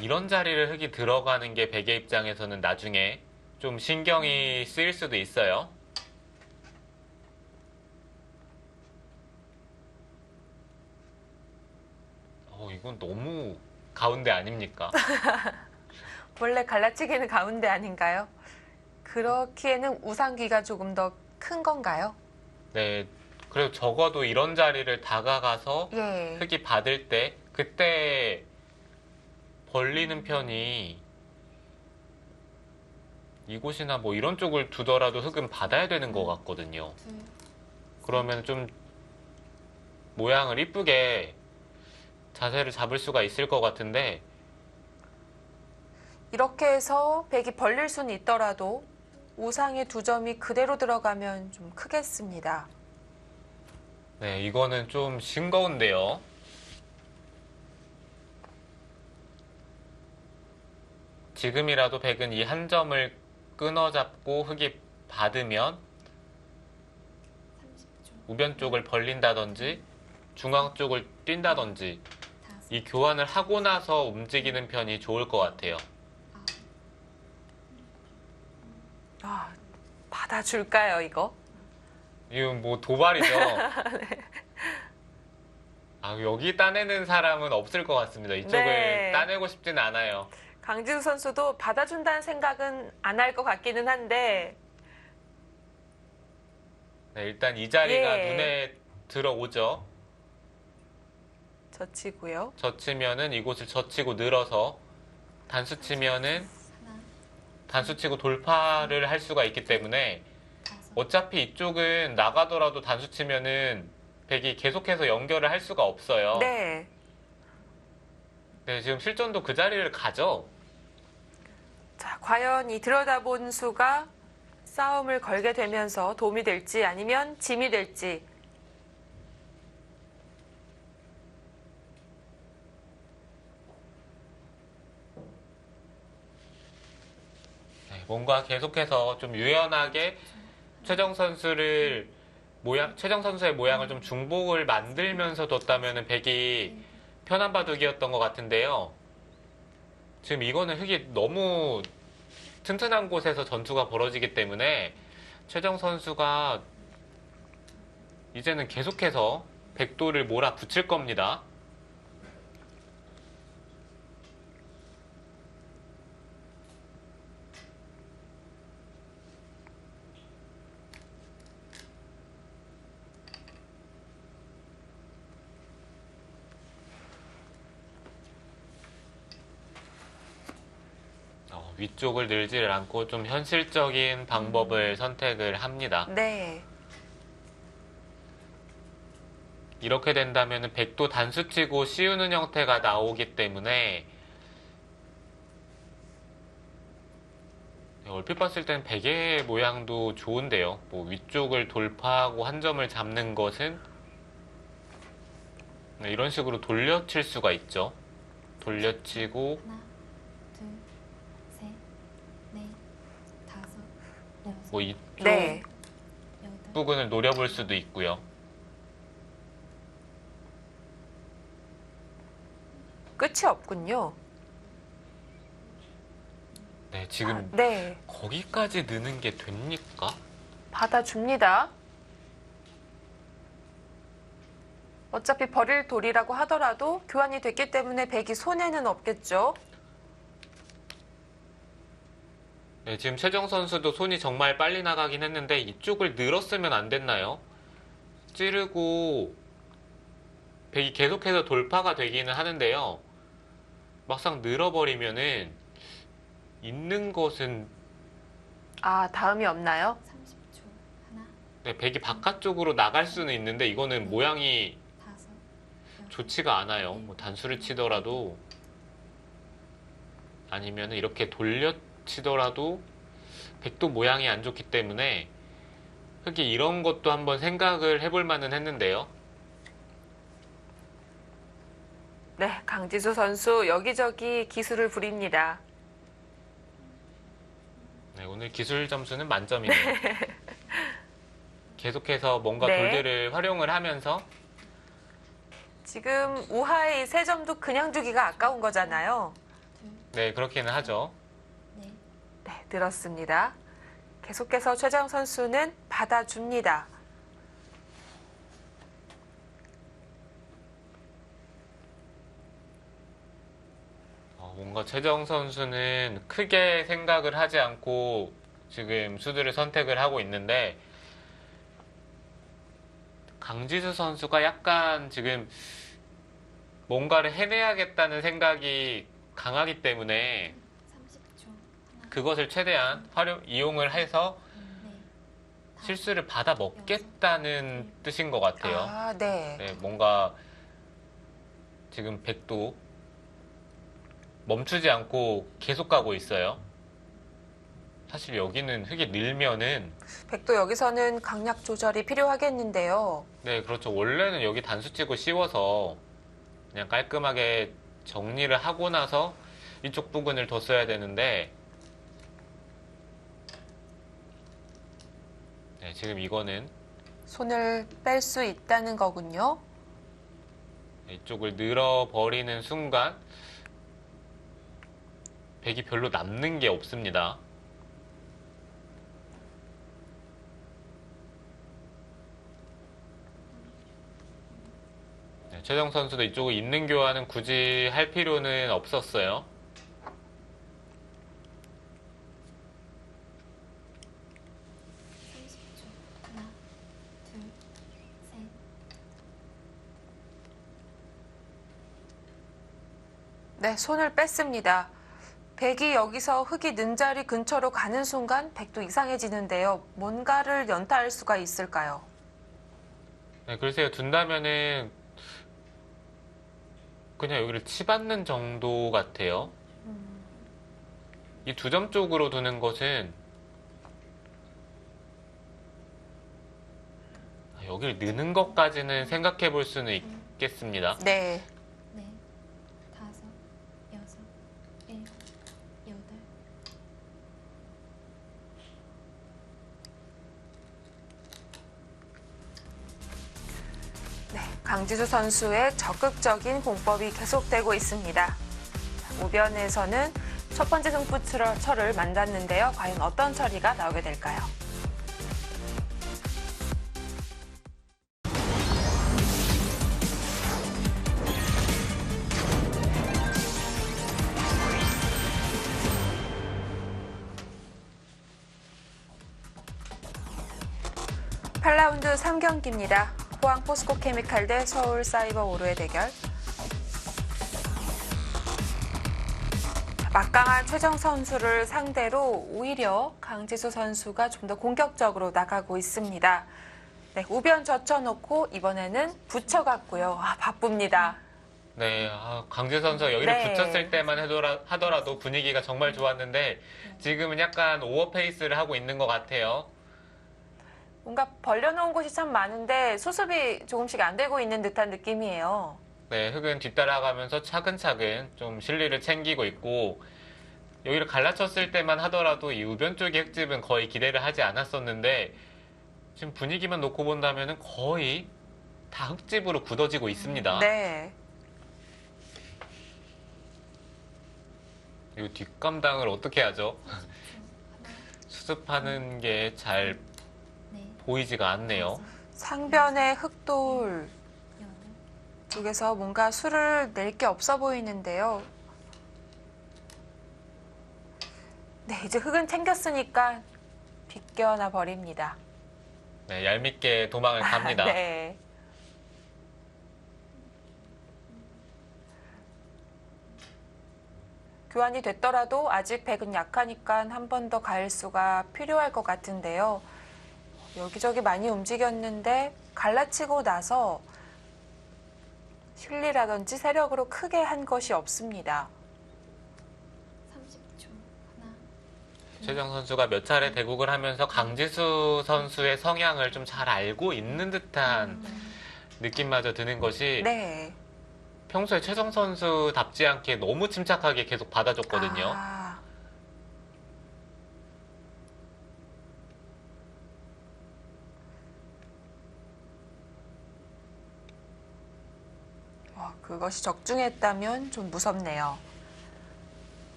이런 자리를 흙이 들어가는 게 백의 입장에서는 나중에 좀 신경이 쓰일 수도 있어요. 이건 너무 가운데 아닙니까? 원래 갈라치기는 가운데 아닌가요? 그렇기에는 우상귀가 조금 더 큰 건가요? 네, 그리고 적어도 이런 자리를 다가가서 예. 흙이 받을 때 그때 벌리는 편이 이곳이나 뭐 이런 쪽을 두더라도 흙은 받아야 되는 것 같거든요. 둘, 그러면 좀 모양을 이쁘게 자세를 잡을 수가 있을 것 같은데 이렇게 해서 백이 벌릴 수는 있더라도 우상의 두 점이 그대로 들어가면 좀 크겠습니다. 네, 이거는 좀 싱거운데요. 지금이라도 백은 이 한 점을 끊어잡고 흙이 받으면 30초. 우변 쪽을 벌린다든지 중앙 쪽을 뛴다든지 다섯, 이 교환을 하고 나서 움직이는 편이 좋을 것 같아요. 아홉. 아, 받아줄까요, 이거? 이건 뭐 도발이죠. 여기 따내는 사람은 없을 것 같습니다. 이쪽을 네. 따내고 싶진 않아요. 강진우 선수도 받아준다는 생각은 안 할 것 같기는 한데 네, 일단 이 자리가 예. 눈에 들어오죠. 젖히고요. 젖히면은 이곳을 젖히고 늘어서 단수 치면은 하나, 단수 치고 돌파를 할 수가 있기 때문에 다섯, 어차피 이쪽은 나가더라도 단수 치면은 백이 계속해서 연결을 할 수가 없어요. 네. 네, 지금 실전도 그 자리를 가죠. 자, 과연 이 들여다본 수가 싸움을 걸게 되면서 도움이 될지 아니면 짐이 될지. 네, 뭔가 계속해서 좀 유연하게 최정 선수의 모양을 좀 중복을 만들면서 뒀다면은 백이 편한 바둑이었던 것 같은데요. 지금 이거는 흙이 너무 튼튼한 곳에서 전투가 벌어지기 때문에 최정 선수가 이제는 계속해서 백도를 몰아붙일 겁니다. 위쪽을 늘지를 않고 좀 현실적인 방법을 선택을 합니다. 네. 이렇게 된다면 백도 단수치고 씌우는 형태가 나오기 때문에 얼핏 봤을 땐 백의 모양도 좋은데요. 뭐 위쪽을 돌파하고 한 점을 잡는 것은 이런 식으로 돌려칠 수가 있죠. 돌려치고 하나, 둘, 셋, 넷, 다섯, 여섯, 뭐 이쪽 네. 여덟. 부분을 노려볼 수도 있고요. 끝이 없군요. 네, 지금 네. 거기까지 느는 게 됩니까? 받아줍니다. 어차피 버릴 돌이라고 하더라도 교환이 됐기 때문에 백이 손해는 없겠죠. 네, 지금 최정 선수도 손이 정말 빨리 나가긴 했는데 이쪽을 늘었으면 안 됐나요? 찌르고 백이 계속해서 돌파가 되기는 하는데요. 막상 늘어버리면은 있는 것은 다음이 없나요? 30초. 하나, 네, 백이 바깥쪽으로 나갈 수는 있는데 이거는 모양이 다섯, 여섯, 좋지가 않아요. 뭐 단수를 치더라도 아니면 이렇게 돌려 치더라도 백도 모양이 안 좋기 때문에 흑이 이런 것도 한번 생각을 해볼 만은 했는데요. 네, 강지수 선수 여기저기 기술을 부립니다. 네, 오늘 기술 점수는 만점이네요. 계속해서 뭔가 네. 돌들을 활용을 하면서 지금 우하의 세 점도 그냥 주기가 아까운 거잖아요. 둘, 네, 그렇기는 하죠. 넷, 네, 늘었습니다. 계속해서 최정 선수는 받아줍니다. 뭔가 최정 선수는 크게 생각을 하지 않고 지금 수들을 선택을 하고 있는데 강지수 선수가 약간 지금 뭔가를 해내야겠다는 생각이 강하기 때문에 30초. 하나, 그것을 최대한 이용을 해서 넷, 다섯, 실수를 받아 먹겠다는 뜻인 것 같아요. 네. 네, 뭔가 지금 백도 멈추지 않고 계속 가고 있어요. 사실 여기는 흙이 늘면은 백도 여기서는 강약 조절이 필요하겠는데요. 네, 그렇죠. 원래는 여기 단수 치고 씌워서 그냥 깔끔하게 정리를 하고 나서 이쪽 부분을 뒀어야 되는데 네, 지금 이거는 손을 뺄 수 있다는 거군요. 이쪽을 늘어버리는 순간 백이 별로 남는 게 없습니다. 네, 최정 선수도 이쪽을 있는 교환은 굳이 할 필요는 없었어요. 하나, 둘, 셋, 네, 손을 뺐습니다. 백이 여기서 흙이 는 자리 근처로 가는 순간 백도 이상해지는데요. 뭔가를 연타할 수가 있을까요? 네, 글쎄요. 둔다면은 그냥 여기를 치받는 정도 같아요. 이 두 점 쪽으로 두는 것은 여기를 느는 것까지는 생각해 볼 수는 있겠습니다. 네. 넷, 다섯, 여섯, 일곱, 여덟. 네, 강지수 선수의 적극적인 공법이 계속되고 있습니다. 우변에서는 첫 번째 승부처를 만났는데요. 과연 어떤 처리가 나오게 될까요? 팔라운드 3경기입니다. 포항 포스코 케미칼 대 서울 사이버 오로의 대결. 막강한 최정 선수를 상대로 오히려 강지수 선수가 좀 더 공격적으로 나가고 있습니다. 네, 우변 젖혀놓고 이번에는 붙여갔고요. 바쁩니다. 네, 강재 선수가 여기를 네. 붙였을 때만 하더라도 분위기가 정말 좋았는데 지금은 약간 오버페이스를 하고 있는 것 같아요. 뭔가 벌려놓은 곳이 참 많은데 수습이 조금씩 안 되고 있는 듯한 느낌이에요. 네, 흙은 뒤따라가면서 차근차근 좀 실리를 챙기고 있고 여기를 갈라쳤을 때만 하더라도 이 우변 쪽의 흙집은 거의 기대를 하지 않았었는데 지금 분위기만 놓고 본다면 거의 다 흙집으로 굳어지고 있습니다. 네. 이 뒷감당을 어떻게 하죠? 30초. 하나, 수습하는 게 잘 네, 보이지가 않네요. 다섯, 상변의 흙돌 여덟, 쪽에서 뭔가 수를 낼 게 없어 보이는데요. 네, 이제 흙은 챙겼으니까 비껴나 버립니다. 네, 얄밉게 도망을 갑니다. 네. 교환이 됐더라도 아직 백은 약하니까 한 번 더 가일수가 필요할 것 같은데요. 여기저기 많이 움직였는데 갈라치고 나서 실리라든지 세력으로 크게 한 것이 없습니다. 30초. 하나, 최정 선수가 몇 차례 대국을 하면서 강지수 선수의 성향을 좀 잘 알고 있는 듯한 느낌마저 드는 것이 네. 평소에 최정 선수답지 않게 너무 침착하게 계속 받아줬거든요. 그것이 적중했다면 좀 무섭네요.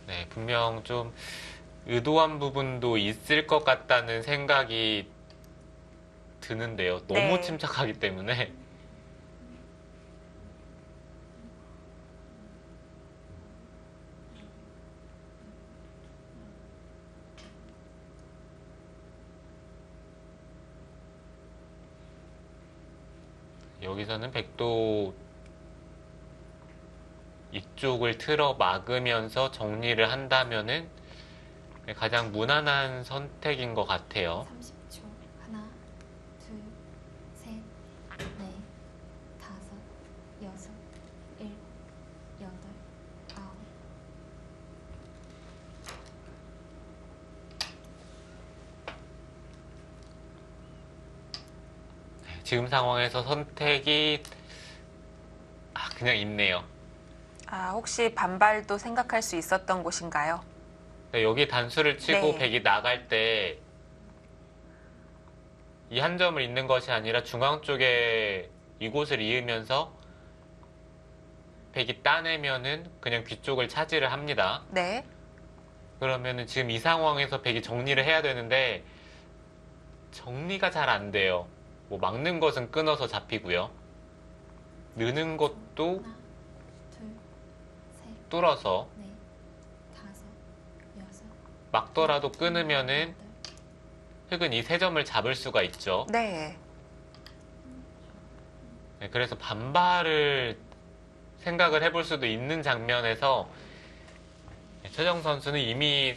네, 분명 좀 의도한 부분도 있을 것 같다는 생각이 드는데요. 너무 네. 침착하기 때문에. 여기서는 백도 이쪽을 틀어 막으면서 정리를 한다면은 가장 무난한 선택인 것 같아요. 30초. 하나, 둘, 셋, 넷, 다섯, 여섯, 일곱, 여덟, 아홉. 지금 상황에서 선택이 그냥 있네요. 혹시 반발도 생각할 수 있었던 곳인가요? 네, 여기 단수를 치고 네. 백이 나갈 때 이 한 점을 잇는 것이 아니라 중앙 쪽에 이곳을 이으면서 백이 따내면은 그냥 귀 쪽을 차지를 합니다. 네. 그러면은 지금 이 상황에서 백이 정리를 해야 되는데 정리가 잘 안 돼요. 뭐 막는 것은 끊어서 잡히고요. 느는 것도 하나, 둘, 셋, 뚫어서 넷, 다섯, 여섯, 막더라도 끊으면은 여덟. 흙은 이 세 점을 잡을 수가 있죠. 네. 네, 그래서 반발을 생각을 해볼 수도 있는 장면에서 최정 선수는 이미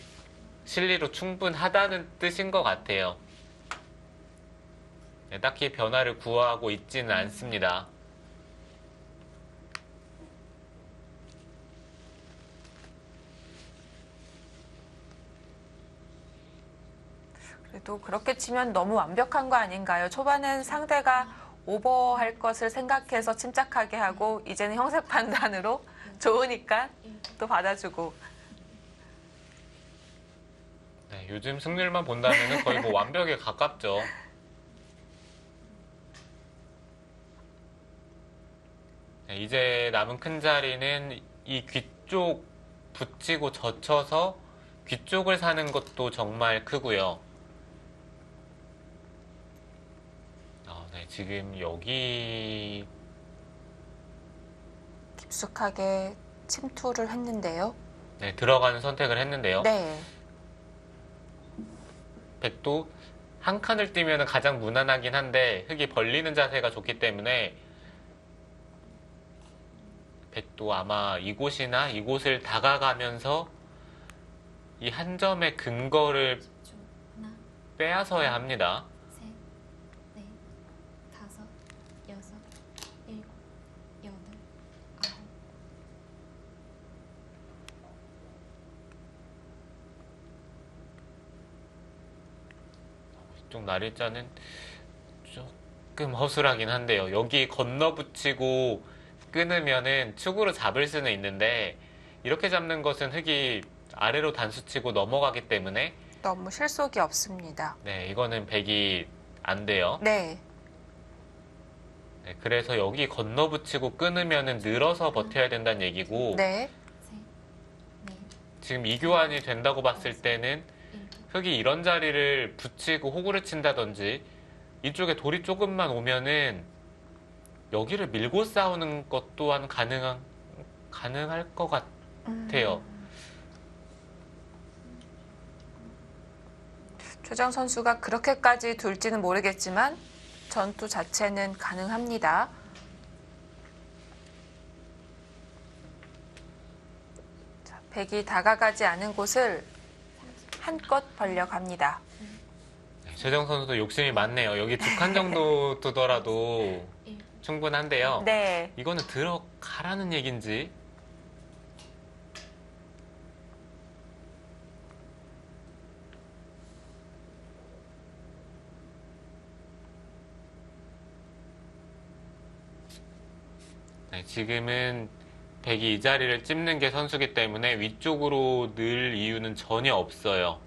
실리로 충분하다는 뜻인 것 같아요. 네, 딱히 변화를 구하고 있지는 않습니다. 그래도 그렇게 치면 너무 완벽한 거 아닌가요? 초반엔 상대가 오버할 것을 생각해서 침착하게 하고 이제는 형세 판단으로 좋으니까 또 받아주고. 네, 요즘 승률만 본다면 거의 뭐 완벽에 가깝죠. 네, 이제 남은 큰 자리는 이 귀 쪽 붙이고 젖혀서 귀 쪽을 사는 것도 정말 크고요. 네, 지금 여기 깊숙하게 침투를 했는데요. 네, 들어가는 선택을 했는데요. 네. 백도 한 칸을 뛰면 가장 무난하긴 한데 흙이 벌리는 자세가 좋기 때문에 백도 아마 이곳이나 이곳을 다가가면서 이 한 점의 근거를 10초. 하나, 빼앗아야 합니다. 셋, 넷, 다섯, 여섯, 일곱, 여덟, 아홉. 이쪽 날일자는 조금 허술하긴 한데요. 여기 건너붙이고 끊으면은 축으로 잡을 수는 있는데 이렇게 잡는 것은 흙이 아래로 단수치고 넘어가기 때문에 너무 실속이 없습니다. 네, 이거는 백이 안 돼요. 네. 네, 그래서 여기 건너붙이고 끊으면은 늘어서 버텨야 된다는 얘기고 네. 셋, 넷, 지금 이 교환이 된다고 봤을 때는 일곱, 흙이 이런 자리를 붙이고 호구를 친다든지 이쪽에 돌이 조금만 오면은 여기를 밀고 싸우는 것 또한 가능할 것 같아요. 최정 선수가 그렇게까지 둘지는 모르겠지만 전투 자체는 가능합니다. 자, 백이 다가가지 않은 곳을 한껏 벌려갑니다. 네, 최정 선수도 욕심이 많네요. 여기 두 칸 정도 두더라도 일곱, 충분한데요. 네. 이거는 들어가라는 얘긴지. 네, 지금은 백이 이 자리를 찝는 게 선수기 때문에 위쪽으로 늘 이유는 전혀 없어요.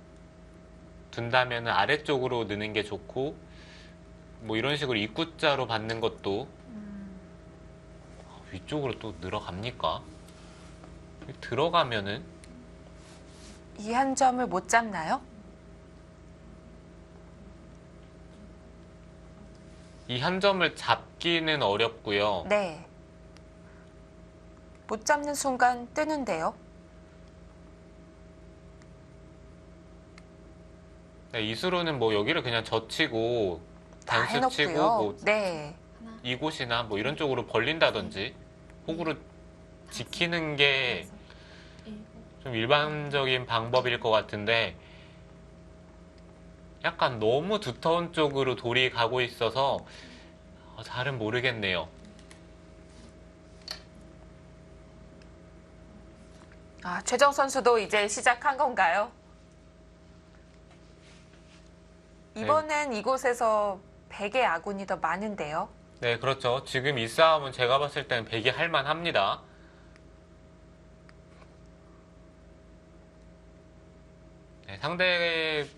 둔다면 아래쪽으로 넣는 게 좋고 뭐 이런 식으로 입구자로 받는 것도 위쪽으로 또 늘어갑니까? 들어가면은 이 한 점을 못 잡나요? 이 한 점을 잡기는 어렵고요. 네. 못 잡는 순간 뜨는데요. 네, 이수로는 뭐 여기를 그냥 젖히고 다 단수 치고 해놓고요. 뭐 네. 하나, 이곳이나 뭐 이런 쪽으로 벌린다든지 호구로 지키는 게 여섯, 일곱, 좀 일반적인 방법일 것 같은데 약간 너무 두터운 쪽으로 돌이 가고 있어서 잘은 모르겠네요. 아, 최정 선수도 이제 시작한 건가요? 이번엔 이곳에서 백의 아군이 더 많은데요. 네, 그렇죠. 지금 이 싸움은 제가 봤을 때는 백이 할만합니다. 네, 상대의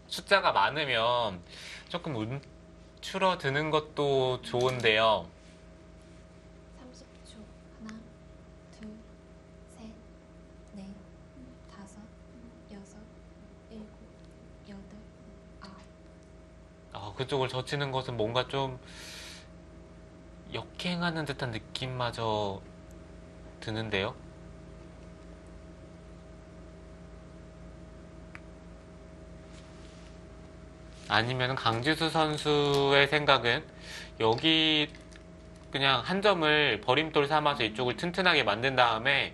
숫자가 많으면 조금 움츠러드는 것도 좋은데요. 30초. 하나, 둘, 셋, 넷, 다섯, 여섯, 일곱, 여덟, 아홉. 그쪽을 젖히는 것은 뭔가 좀 역행하는 듯한 느낌마저 드는데요. 아니면 강지수 선수의 생각은 여기 그냥 한 점을 버림돌 삼아서 이쪽을 튼튼하게 만든 다음에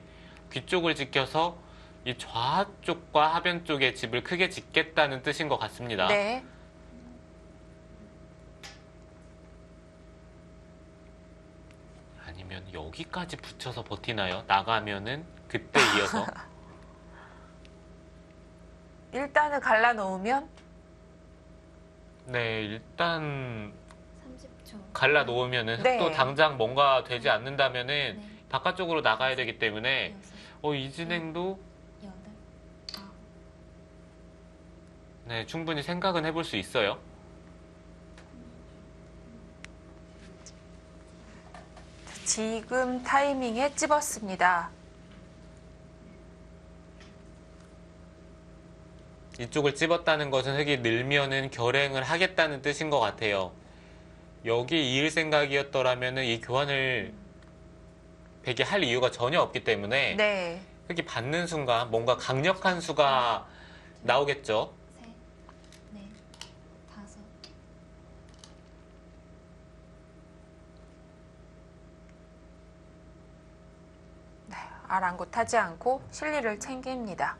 귀쪽을 지켜서 이 좌쪽과 하변 쪽에 집을 크게 짓겠다는 뜻인 것 같습니다. 네. 아니면 여기까지 붙여서 버티나요? 나가면은 그때 이어서 일단은 갈라놓으면 네, 일단 30초. 갈라 놓으면은 네. 흙도 당장 뭔가 되지 않는다면은 넷, 바깥쪽으로 나가야 되기 때문에 여섯, 이 진행도 여덟, 아홉. 네, 충분히 생각은 해볼 수 있어요. 지금 타이밍에 찝었습니다. 이쪽을 찝었다는 것은 흙이 늘면은 결행을 하겠다는 뜻인 것 같아요. 여기 이을 생각이었더라면은 이 교환을 백이 할 이유가 전혀 없기 때문에 네. 흙이 받는 순간 뭔가 강력한 수가 나오겠죠. 셋, 넷, 다섯. 아랑곳하지 않고 실리를 챙깁니다.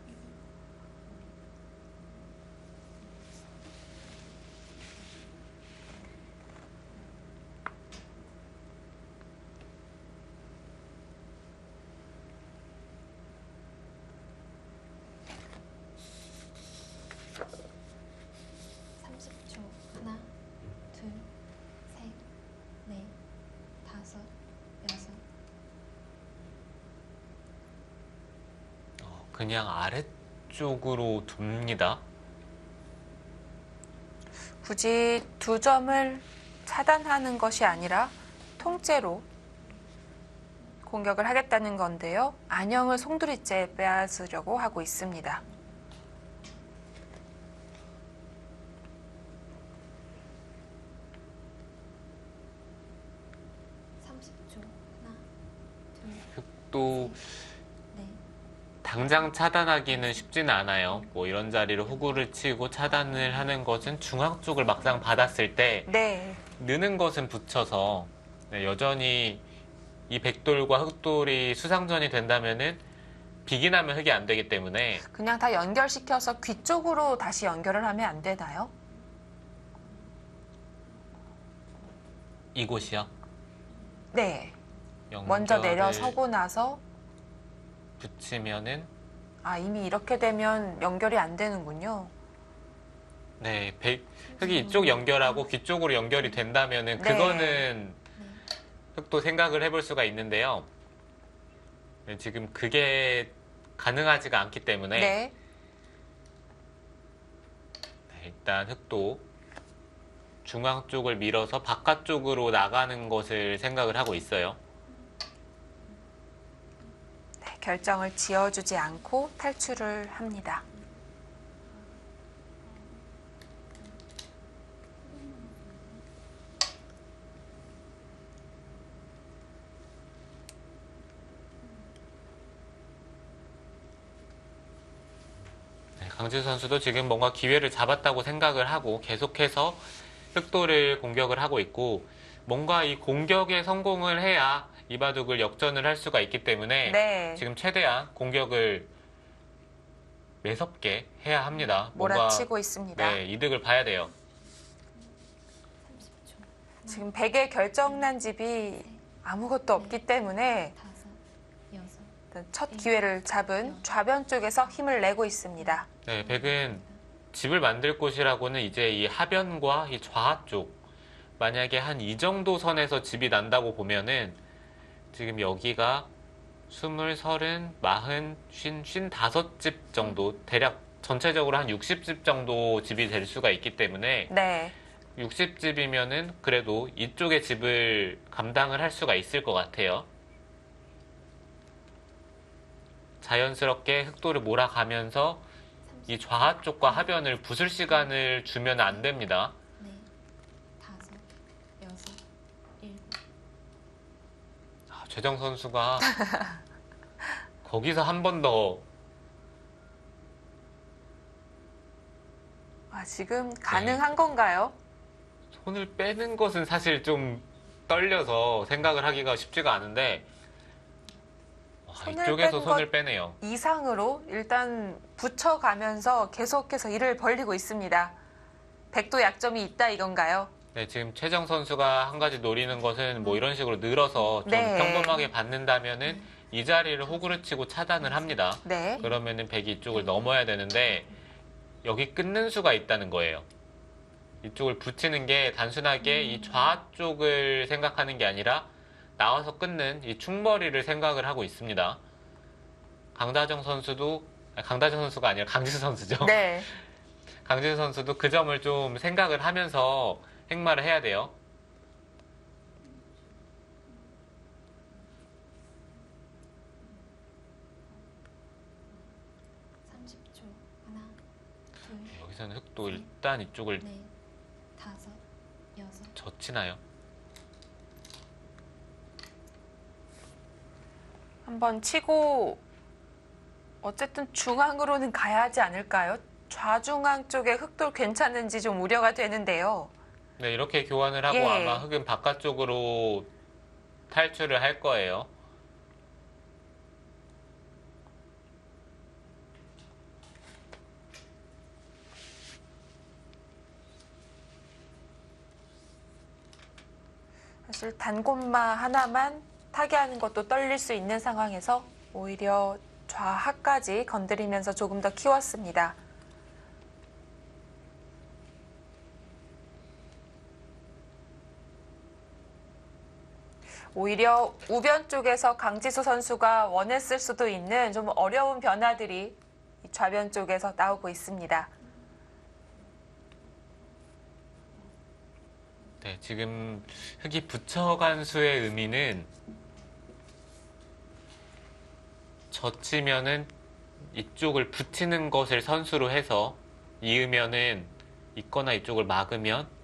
그냥 아래쪽으로 둡니다. 굳이 두 점을 차단하는 것이 아니라 통째로 공격을 하겠다는 건데요. 안영을 송두리째 빼앗으려고 하고 있습니다. 또 네. 당장 차단하기는 쉽지는 않아요. 뭐 이런 자리로 후구를 치고 차단을 하는 것은 중앙 쪽을 막상 받았을 때 네. 느는 것은 붙여서 네, 여전히 이 백돌과 흑돌이 수상전이 된다면은 비기 나면 흑이 안 되기 때문에 그냥 다 연결시켜서 귀 쪽으로 다시 연결을 하면 안 되나요? 이곳이요. 네. 먼저 연결을 내려서고 나서 붙이면은 이미 이렇게 되면 연결이 안 되는군요. 네, 흑이 이쪽 연결하고 귀 쪽으로 연결이 된다면은 네. 그거는 흑도 생각을 해볼 수가 있는데요. 네, 지금 그게 가능하지가 않기 때문에 네. 네, 일단 흑도 중앙 쪽을 밀어서 바깥쪽으로 나가는 것을 생각을 하고 있어요. 네, 결정을 지어주지 않고 탈출을 합니다. 네, 강지수 선수도 지금 뭔가 기회를 잡았다고 생각을 하고 계속해서 흑도를 공격을 하고 있고 뭔가 이 공격에 성공을 해야 이바둑을 역전을 할 수가 있기 때문에 네. 지금 최대한 공격을 매섭게 해야 합니다. 몰아치고 있습니다. 네, 이득을 봐야 돼요. 지금 백의 결정난 집이 아무것도 없기 때문에 일단 첫 기회를 잡은 좌변 쪽에서 힘을 내고 있습니다. 네, 백은 집을 만들 곳이라고는 이제 이 하변과 이 좌하 쪽 만약에 한 이 정도 선에서 집이 난다고 보면은 지금 여기가 20, 30, 40, 50, 55집 정도 대략 전체적으로 한 60집 정도 집이 될 수가 있기 때문에 네. 60집이면은 그래도 이쪽의 집을 감당을 할 수가 있을 것 같아요. 자연스럽게 흑도를 몰아가면서 이 좌하 쪽과 하변을 부술 시간을 주면 안 됩니다. 네. 5, 6, 7. 최정 선수가 거기서 한 번 더 지금 가능한 건가요? 손을 빼는 것은 사실 좀 떨려서 생각을 하기가 쉽지가 않은데 손을 이쪽에서 뺀 손을 것 빼네요. 이상으로 일단 붙여가면서 계속해서 일을 벌리고 있습니다. 백도 약점이 있다 이건가요? 네, 지금 최정 선수가 한 가지 노리는 것은 뭐 이런 식으로 늘어서 좀 네. 평범하게 받는다면은 이 자리를 호구를 치고 차단을 합니다. 네. 그러면은 백이 이쪽을 넘어야 되는데 여기 끊는 수가 있다는 거예요. 이쪽을 붙이는 게 단순하게 이 좌 쪽을 생각하는 게 아니라 나와서 끊는 이 충머리를 생각을 하고 있습니다. 강다정 선수가 아니라 강지수 선수죠. 네. 강지수 선수도 그 점을 좀 생각을 하면서 행마를 해야 돼요. 여기서는 흑도 일단 이쪽을 네. 5, 6. 젖히나요? 한번 치고 어쨌든 중앙으로는 가야 하지 않을까요? 좌중앙 쪽에 흑돌 괜찮은지 좀 우려가 되는데요. 네, 이렇게 교환을 하고 예. 아마 흑은 바깥쪽으로 탈출을 할 거예요. 사실 단골마 하나만 타개하는 것도 떨릴 수 있는 상황에서 오히려 좌하까지 건드리면서 조금 더 키웠습니다. 오히려 우변 쪽에서 강지수 선수가 원했을 수도 있는 좀 어려운 변화들이 이 좌변 쪽에서 나오고 있습니다. 네, 지금 흙이 붙여간 수의 의미는 젖히면은 이쪽을 붙이는 것을 선수로 해서 이으면은 있거나 이쪽을 막으면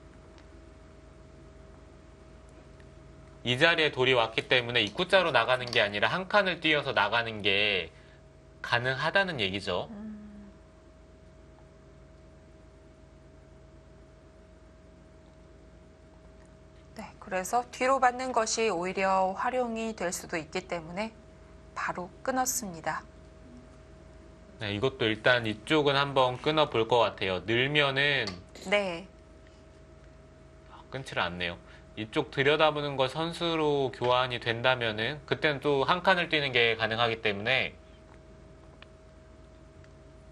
이 자리에 돌이 왔기 때문에 입구자로 나가는 게 아니라 한 칸을 뛰어서 나가는 게 가능하다는 얘기죠. 네, 그래서 뒤로 받는 것이 오히려 활용이 될 수도 있기 때문에 바로 끊었습니다. 네, 이것도 일단 이쪽은 한번 끊어 볼 것 같아요. 늘면은 네, 끊지를 않네요. 이쪽 들여다보는 거 선수로 교환이 된다면은 그때는 또 한 칸을 뛰는 게 가능하기 때문에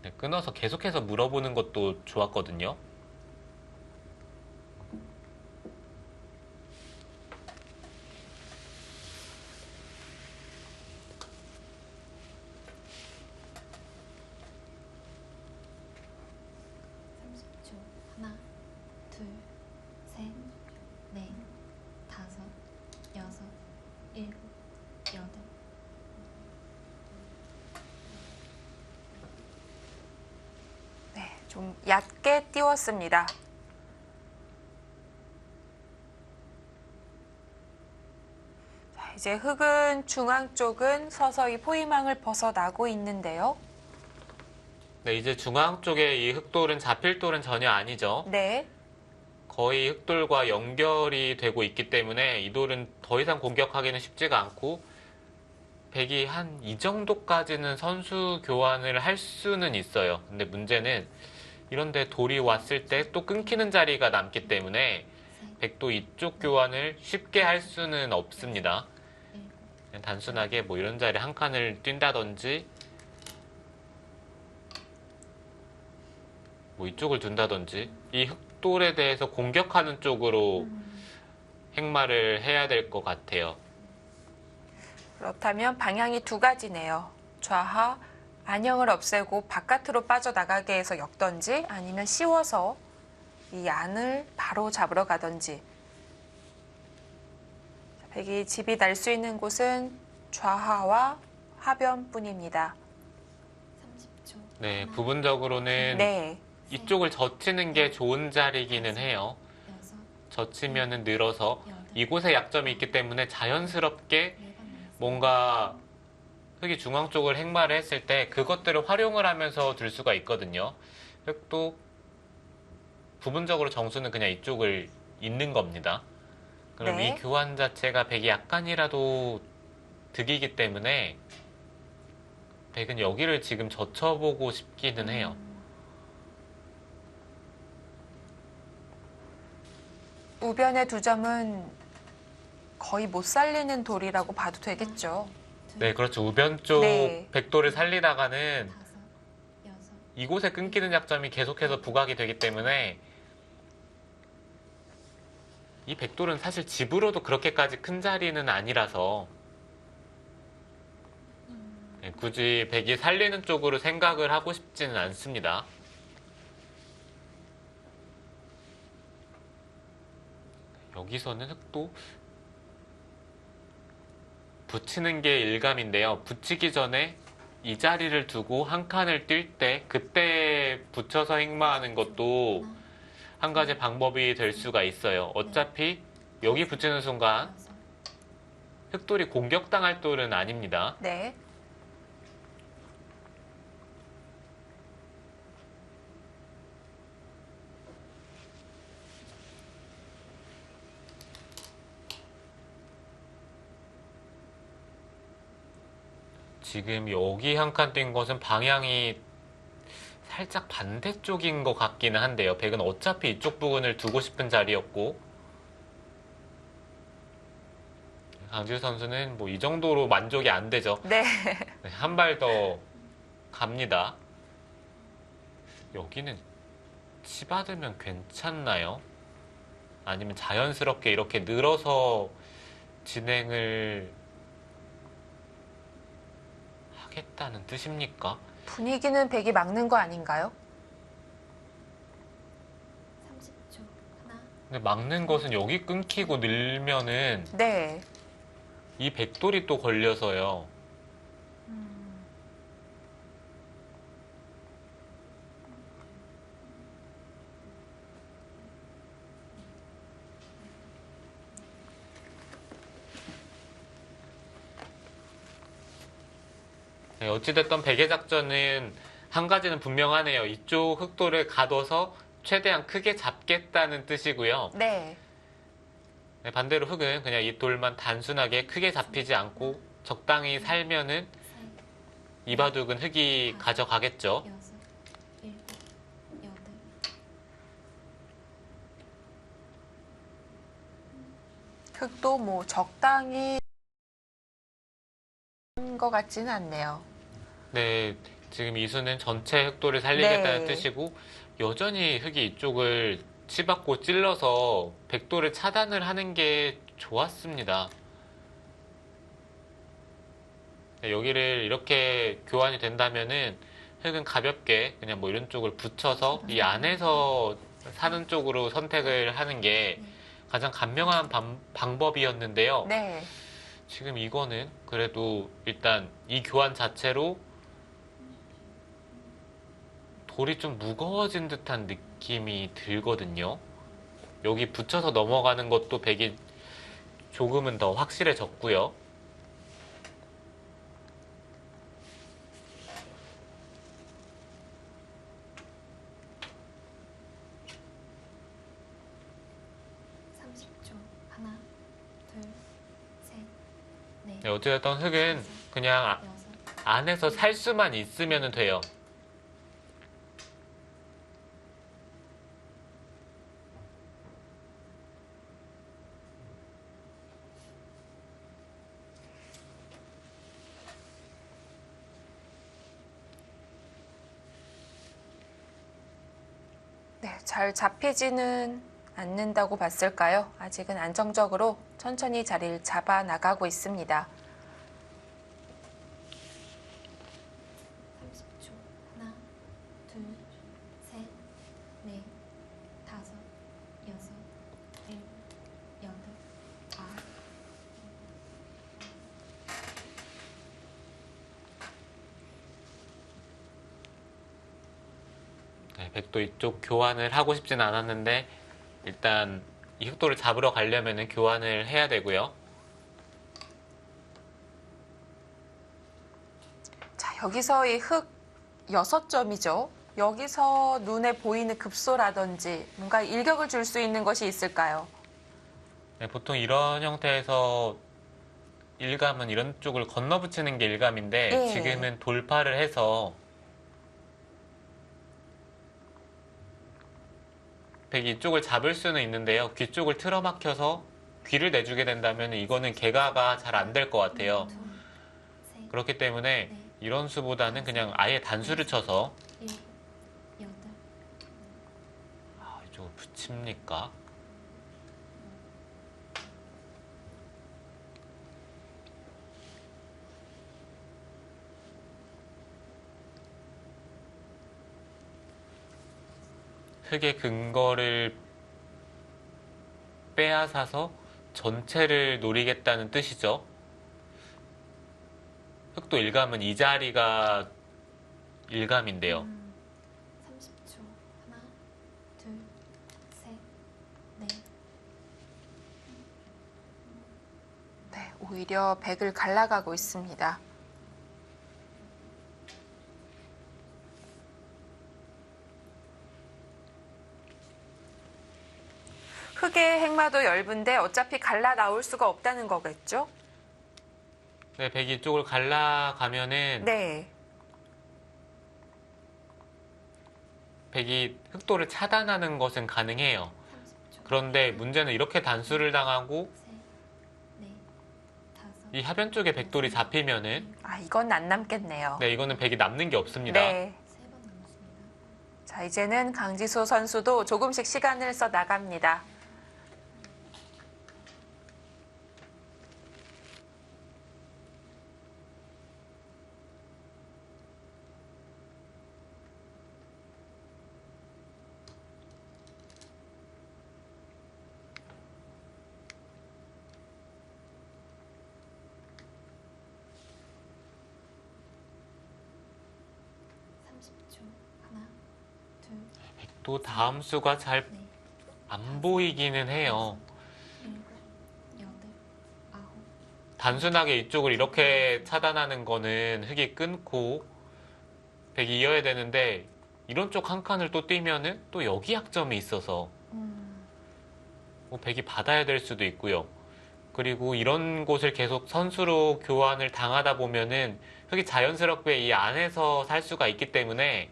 네, 끊어서 계속해서 물어보는 것도 좋았거든요. 삼십 초 하나, 둘, 셋, 넷, 다섯, 여섯, 일곱, 여덟. 네, 좀 얕게 띄웠습니다. 자, 이제 흙은 중앙 쪽은 서서히 포위망을 벗어나고 있는데요. 네, 이제 중앙 쪽에 이 흑돌은 잡힐 돌은 전혀 아니죠. 네, 거의 흑돌과 연결이 되고 있기 때문에 이 돌은 더 이상 공격하기는 쉽지가 않고 백이 한 이 정도까지는 선수 교환을 할 수는 있어요. 근데 문제는 이런데 돌이 왔을 때 또 끊기는 자리가 남기 때문에 백도 이쪽 교환을 쉽게 할 수는 없습니다. 그냥 단순하게 뭐 이런 자리 한 칸을 뛴다든지 뭐 이쪽을 둔다든지 이 흑돌에 대해서 공격하는 쪽으로 행마를 해야 될 것 같아요. 그렇다면 방향이 두 가지네요. 좌하, 안형을 없애고 바깥으로 빠져나가게 해서 엮던지 아니면 씌워서 이 안을 바로 잡으러 가던지. 백이 집이 날 수 있는 곳은 좌하와 하변뿐입니다. 30초. 네, 하나, 부분적으로는 네, 이쪽을 젖히는 게 좋은 자리기는 해요. 여섯, 젖히면은 늘어서 여덟, 이곳에 약점이 있기 때문에 자연스럽게 일곱 남았어요. 뭔가 흙이 중앙 쪽을 행마를 했을 때 그것들을 활용을 하면서 둘 수가 있거든요. 흙도 부분적으로 정수는 그냥 이쪽을 잇는 겁니다. 그럼 네. 이 교환 자체가 백이 약간이라도 득이기 때문에 백은 여기를 지금 젖혀보고 싶기는 해요. 우변의 두 점은 거의 못 살리는 돌이라고 봐도 되겠죠. 네, 그렇죠. 우변 쪽 네. 백도를 살리다가는 다섯, 여섯, 이곳에 끊기는 약점이 계속해서 부각이 되기 때문에 이 백돌은 사실 집으로도 그렇게까지 큰 자리는 아니라서 네, 굳이 백이 살리는 쪽으로 생각을 하고 싶지는 않습니다. 여기서는 흙도 붙이는 게 일감인데요. 붙이기 전에 이 자리를 두고 한 칸을 뛸 때 그때 붙여서 행마하는 것도 한 가지 방법이 될 수가 있어요. 어차피 여기 붙이는 순간 여섯, 흑돌이 공격당할 돌은 아닙니다. 네. 지금 여기 한 칸 뛴 것은 방향이 살짝 반대쪽인 것 같기는 한데요. 백은 어차피 이쪽 부분을 두고 싶은 자리였고 강지우 선수는 뭐 이 정도로 만족이 안 되죠. 네. 한 발 더 갑니다. 여기는 치받으면 괜찮나요? 아니면 자연스럽게 이렇게 늘어서 진행을 하겠다는 뜻입니까? 분위기는 백이 막는 거 아닌가요? 30초. 하나, 근데 막는 것은 여기 끊기고 늘면은 네. 이 백돌이 또 걸려서요. 네, 어찌됐든 백의 작전은 한 가지는 분명하네요. 이쪽 흑돌을 가둬서 최대한 크게 잡겠다는 뜻이고요. 네. 네, 반대로 흑은 그냥 이 돌만 단순하게 크게 잡히지 않고 적당히 살면은 셋, 이 바둑은 흑이 가져가겠죠. 여섯, 일곱, 여덟. 흑도 뭐 적당히 한 것 같지는 않네요. 네, 지금 이수는 전체 흑돌을 살리겠다는 네. 뜻이고 여전히 흑이 이쪽을 치받고 찔러서 백돌을 차단을 하는 게 좋았습니다. 네, 여기를 이렇게 교환이 된다면은 흑은 가볍게 그냥 뭐 이런 쪽을 붙여서 이 안에서 사는 쪽으로 선택을 하는 게 가장 간명한 방법이었는데요. 네. 지금 이거는 그래도 일단 이 교환 자체로 돌이 좀 무거워진 듯한 느낌이 들거든요. 여기 붙여서 넘어가는 것도 백이 조금은 더 확실해졌고요. 하나, 둘, 셋, 넷, 네, 어쨌든 흑은 그냥 여섯, 안에서 살 수만 있으면 돼요. 네, 잘 잡히지는 않는다고 봤을까요? 아직은 안정적으로 천천히 자리를 잡아 나가고 있습니다. 30초. 하나, 둘, 셋, 넷, 다섯, 여섯, 일곱, 여덟, 아홉. 네, 백도 이쪽 교환을 하고 싶진 않았는데 일단 이 흑돌을 잡으러 가려면 교환을 해야 되고요. 자, 여기서 이 흑 6점이죠. 여기서 눈에 보이는 급소라든지 뭔가 일격을 줄 수 있는 것이 있을까요? 네, 보통 이런 형태에서 일감은 이런 쪽을 건너붙이는 게 일감인데 예. 지금은 돌파를 해서 백이 이쪽을 잡을 수는 있는데요. 귀 쪽을 틀어막혀서 귀를 내주게 된다면 이거는 개가가 잘 안 될 것 같아요. 둘, 셋, 그렇기 때문에 이런 수보다는 그냥 아예 단수를 쳐서 일곱, 여덟. 이쪽을 붙입니까? 흑의 근거를 빼앗아서 전체를 노리겠다는 뜻이죠. 흑도 일감은 이 자리가 일감인데요. 30초. 하나, 둘, 셋, 넷. 네, 오히려 백을 갈라가고 있습니다. 흑의 행마도 얇은데 어차피 갈라 나올 수가 없다는 거겠죠? 네, 백이 이쪽을 갈라가면은 네. 백이 흑도를 차단하는 것은 가능해요. 30초. 그런데 문제는 이렇게 단수를 당하고 셋, 넷, 다섯. 이 하변 쪽에 백돌이 잡히면은 아, 이건 안 남겠네요. 네, 이거는 백이 남는 게 없습니다. 네. 세 번 남았습니다. 자, 이제는 강지수 선수도 조금씩 시간을 써 나갑니다. 또 다음 수가 잘 네, 안 보이기는 해요. 일곱, 여덟, 아홉, 단순하게 이쪽을 이렇게 차단하는 거는 흙이 끊고 백이 이어야 되는데 이런 쪽 한 칸을 또 뛰면은 또 여기 약점이 있어서 뭐 백이 받아야 될 수도 있고요. 그리고 이런 곳을 계속 선수로 교환을 당하다 보면은 흙이 자연스럽게 이 안에서 살 수가 있기 때문에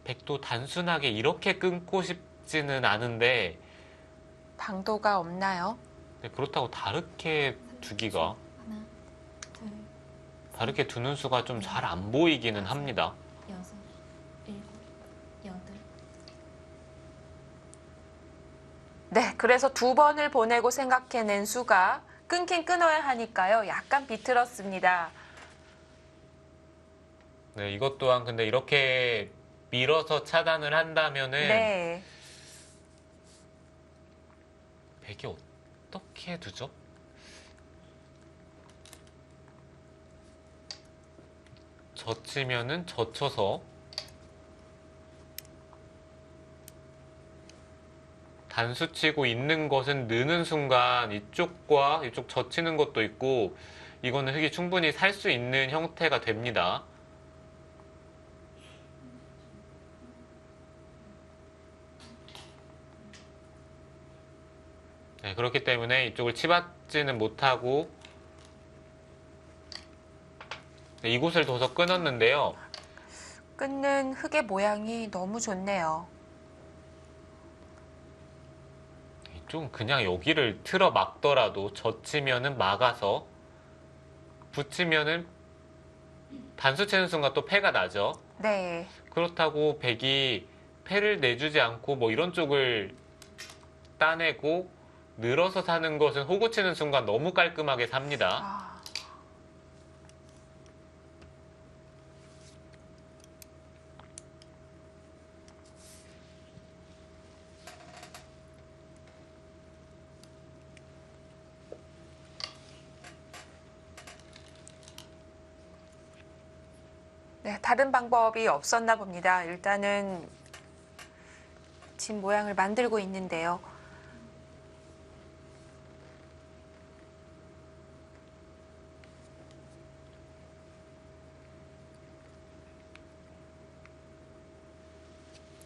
백도 단순하게 이렇게 끊고 싶지는 않은데 방도가 없나요? 그렇다고 다르게 두기가 하나, 둘, 다르게 두는 수가 좀 잘 안 보이기는 합니다. 여섯, 일곱, 여덟, 네, 그래서 두 번을 보내고 생각해낸 수가 끊긴 끊어야 하니까요. 약간 비틀었습니다. 네, 이것 또한 근데 이렇게 밀어서 차단을 한다면은 네. 백이 어떻게 두죠? 젖히면은 젖혀서 단수 치고 있는 것은 느는 순간 이쪽과 이쪽 젖히는 것도 있고 이거는 흙이 충분히 살 수 있는 형태가 됩니다. 네, 그렇기 때문에 이쪽을 치받지는 못하고 네, 이곳을 둬서 끊었는데요. 끊는 흙의 모양이 너무 좋네요. 이쪽은 그냥 여기를 틀어 막더라도 젖히면은 막아서 붙이면은 단수 치는 순간 또 패가 나죠. 네. 그렇다고 백이 패를 내주지 않고 뭐 이런 쪽을 따내고 늘어서 사는 것은 호구 치는 순간 너무 깔끔하게 삽니다. 아, 네, 다른 방법이 없었나 봅니다. 일단은 집 모양을 만들고 있는데요.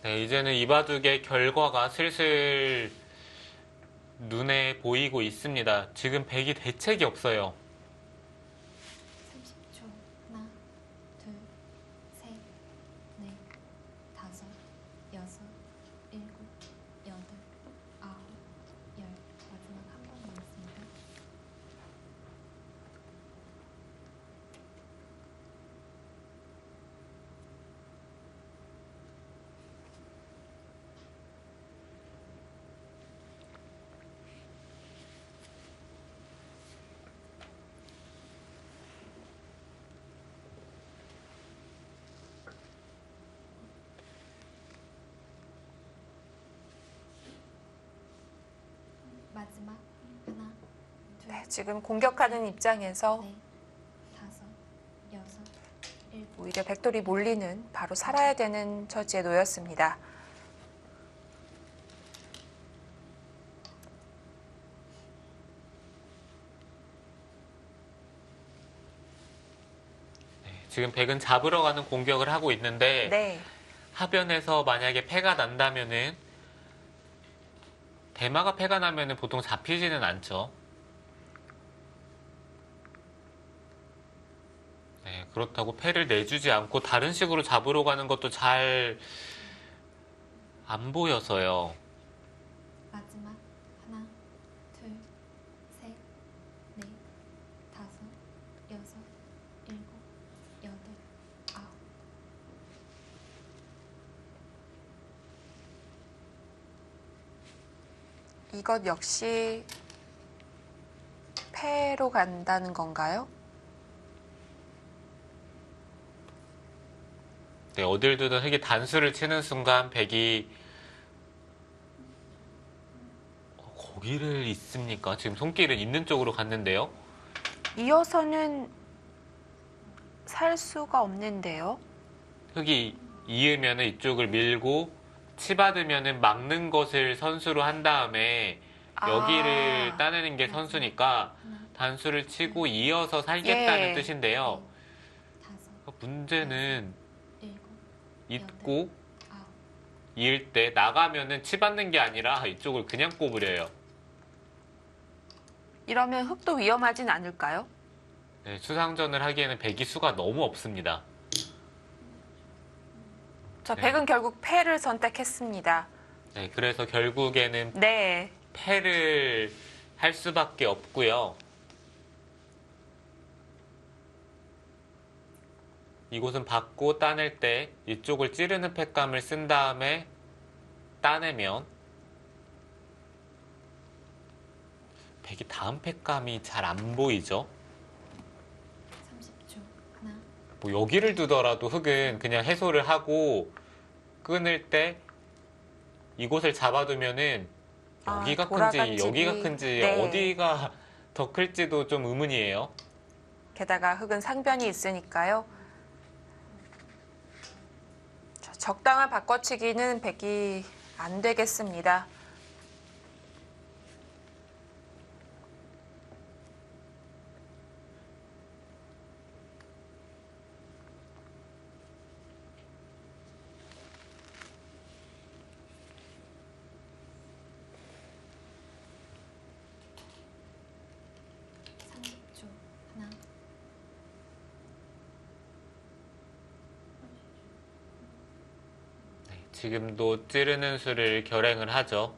네, 이제는 이 바둑의 결과가 슬슬 눈에 보이고 있습니다. 지금 백이 대책이 없어요. 30초. 하나, 둘, 셋, 넷, 다섯, 여섯, 일곱, 여덟, 아홉, 열. 마지막 한 번 남았습니다. 마지막 하나, 둘, 네, 지금 공격하는 입장에서 넷, 다섯, 여섯, 일곱. 오히려 백돌이 몰리는 바로 살아야 되는 처지에 놓였습니다. 지금 백은 잡으러 가는 공격을 하고 있는데 네. 하변에서 만약에 패가 난다면은 대마가 패가 나면은 보통 잡히지는 않죠. 네, 그렇다고 패를 내주지 않고 다른 식으로 잡으러 가는 것도 잘 안 보여서요. 마지막 하나, 둘, 셋, 넷, 다섯, 여섯, 일곱, 여덟, 아홉. 이것 역시 패로 간다는 건가요? 네, 어딜 두든 흙이 단수를 치는 순간 백이 거기를 있습니까? 지금 손길은 있는 쪽으로 갔는데요. 이어서는 살 수가 없는데요. 흙이 이으면은 이쪽을 밀고 치받으면은 막는 것을 선수로 한 다음에 여기를 따내는 게 선수니까 하나, 단수를 치고 이어서 살겠다는 예. 뜻인데요. 다섯, 문제는 일곱, 잇고 아홉. 이을 때 나가면은 치받는 게 아니라 이쪽을 그냥 꼽으려요. 이러면 흑도 위험하진 않을까요? 네, 수상전을 하기에는 백이 수가 너무 없습니다. 자, 네. 백은 결국 패를 선택했습니다. 네, 그래서 결국에는 네. 패를 할 수밖에 없고요. 이곳은 받고 따낼 때 이쪽을 찌르는 팩감을 쓴 다음에 따내면 백이 다음 팩감이 잘 안 보이죠? 30초. 하나, 뭐 여기를 두더라도 흑은 그냥 해소를 하고 끊을 때 이곳을 잡아두면은 여기가 돌아간 큰지 여기가 집이- 큰지 네. 어디가 더 클지도 좀 의문이에요. 게다가 흑은 상변이 있으니까요. 자, 적당한 바꿔치기는 백이 안 되겠습니다. 삼십 초. 하나, 네, 지금도 찌르는 수를 결행을 하죠.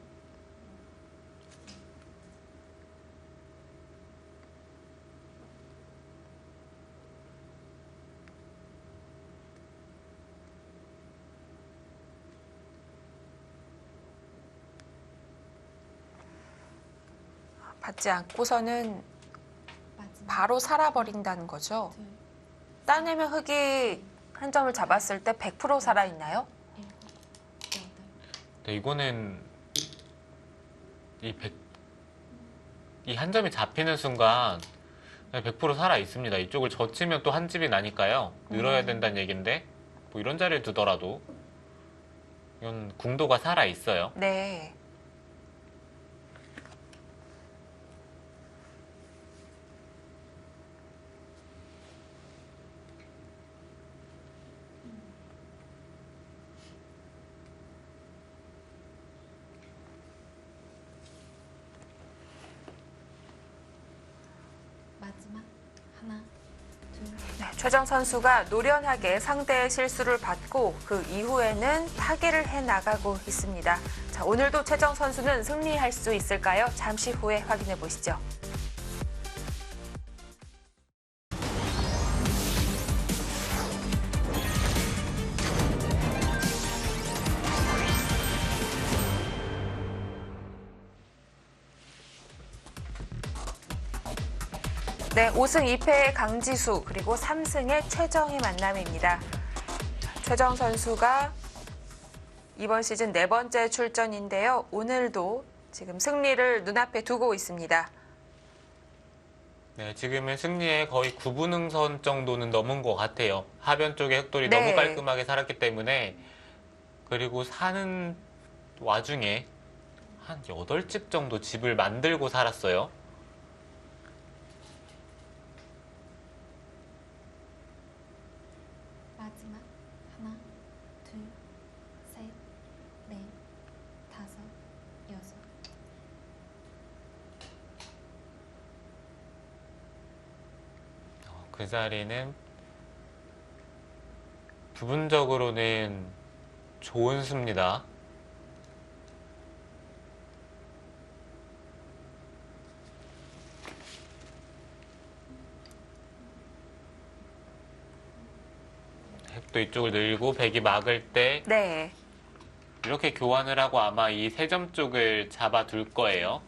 받지 않고서는 마지막. 바로 살아버린다는 거죠. 둘, 따내면 흑이 한 점을 잡았을 때 100% 살아있나요? 일곱, 여덟. 네, 이거는 이 한 점이 잡히는 순간 100% 살아 있습니다. 이쪽을 젖히면 또 한 집이 나니까요. 늘어야 된다는 얘기인데 뭐 이런 자리를 두더라도 이건 궁도가 살아 있어요. 네. 마지막. 하나, 둘, 네, 최정 선수가 노련하게 상대의 실수를 받고 그 이후에는 타개를 해 나가고 있습니다. 자, 오늘도 최정 선수는 승리할 수 있을까요? 잠시 후에 확인해 보시죠. 네, 5승 2패의 강지수 그리고 3승의 최정의 만남입니다. 최정 선수가 이번 시즌 네 번째 출전인데요. 오늘도 지금 승리를 눈앞에 두고 있습니다. 네, 지금은 승리에 거의 9분응선 정도는 넘은 것 같아요. 하변 쪽의 흑돌이 네. 너무 깔끔하게 살았기 때문에 그리고 사는 와중에 한 8집 정도 집을 만들고 살았어요. 마지막. 하나, 둘, 셋, 넷, 다섯, 여섯. 그 자리는 부분적으로는 좋은 수입니다. 흑도 이쪽을 늘고 백이 막을 때 네. 이렇게 교환을 하고 아마 이 세 점 쪽을 잡아둘 거예요.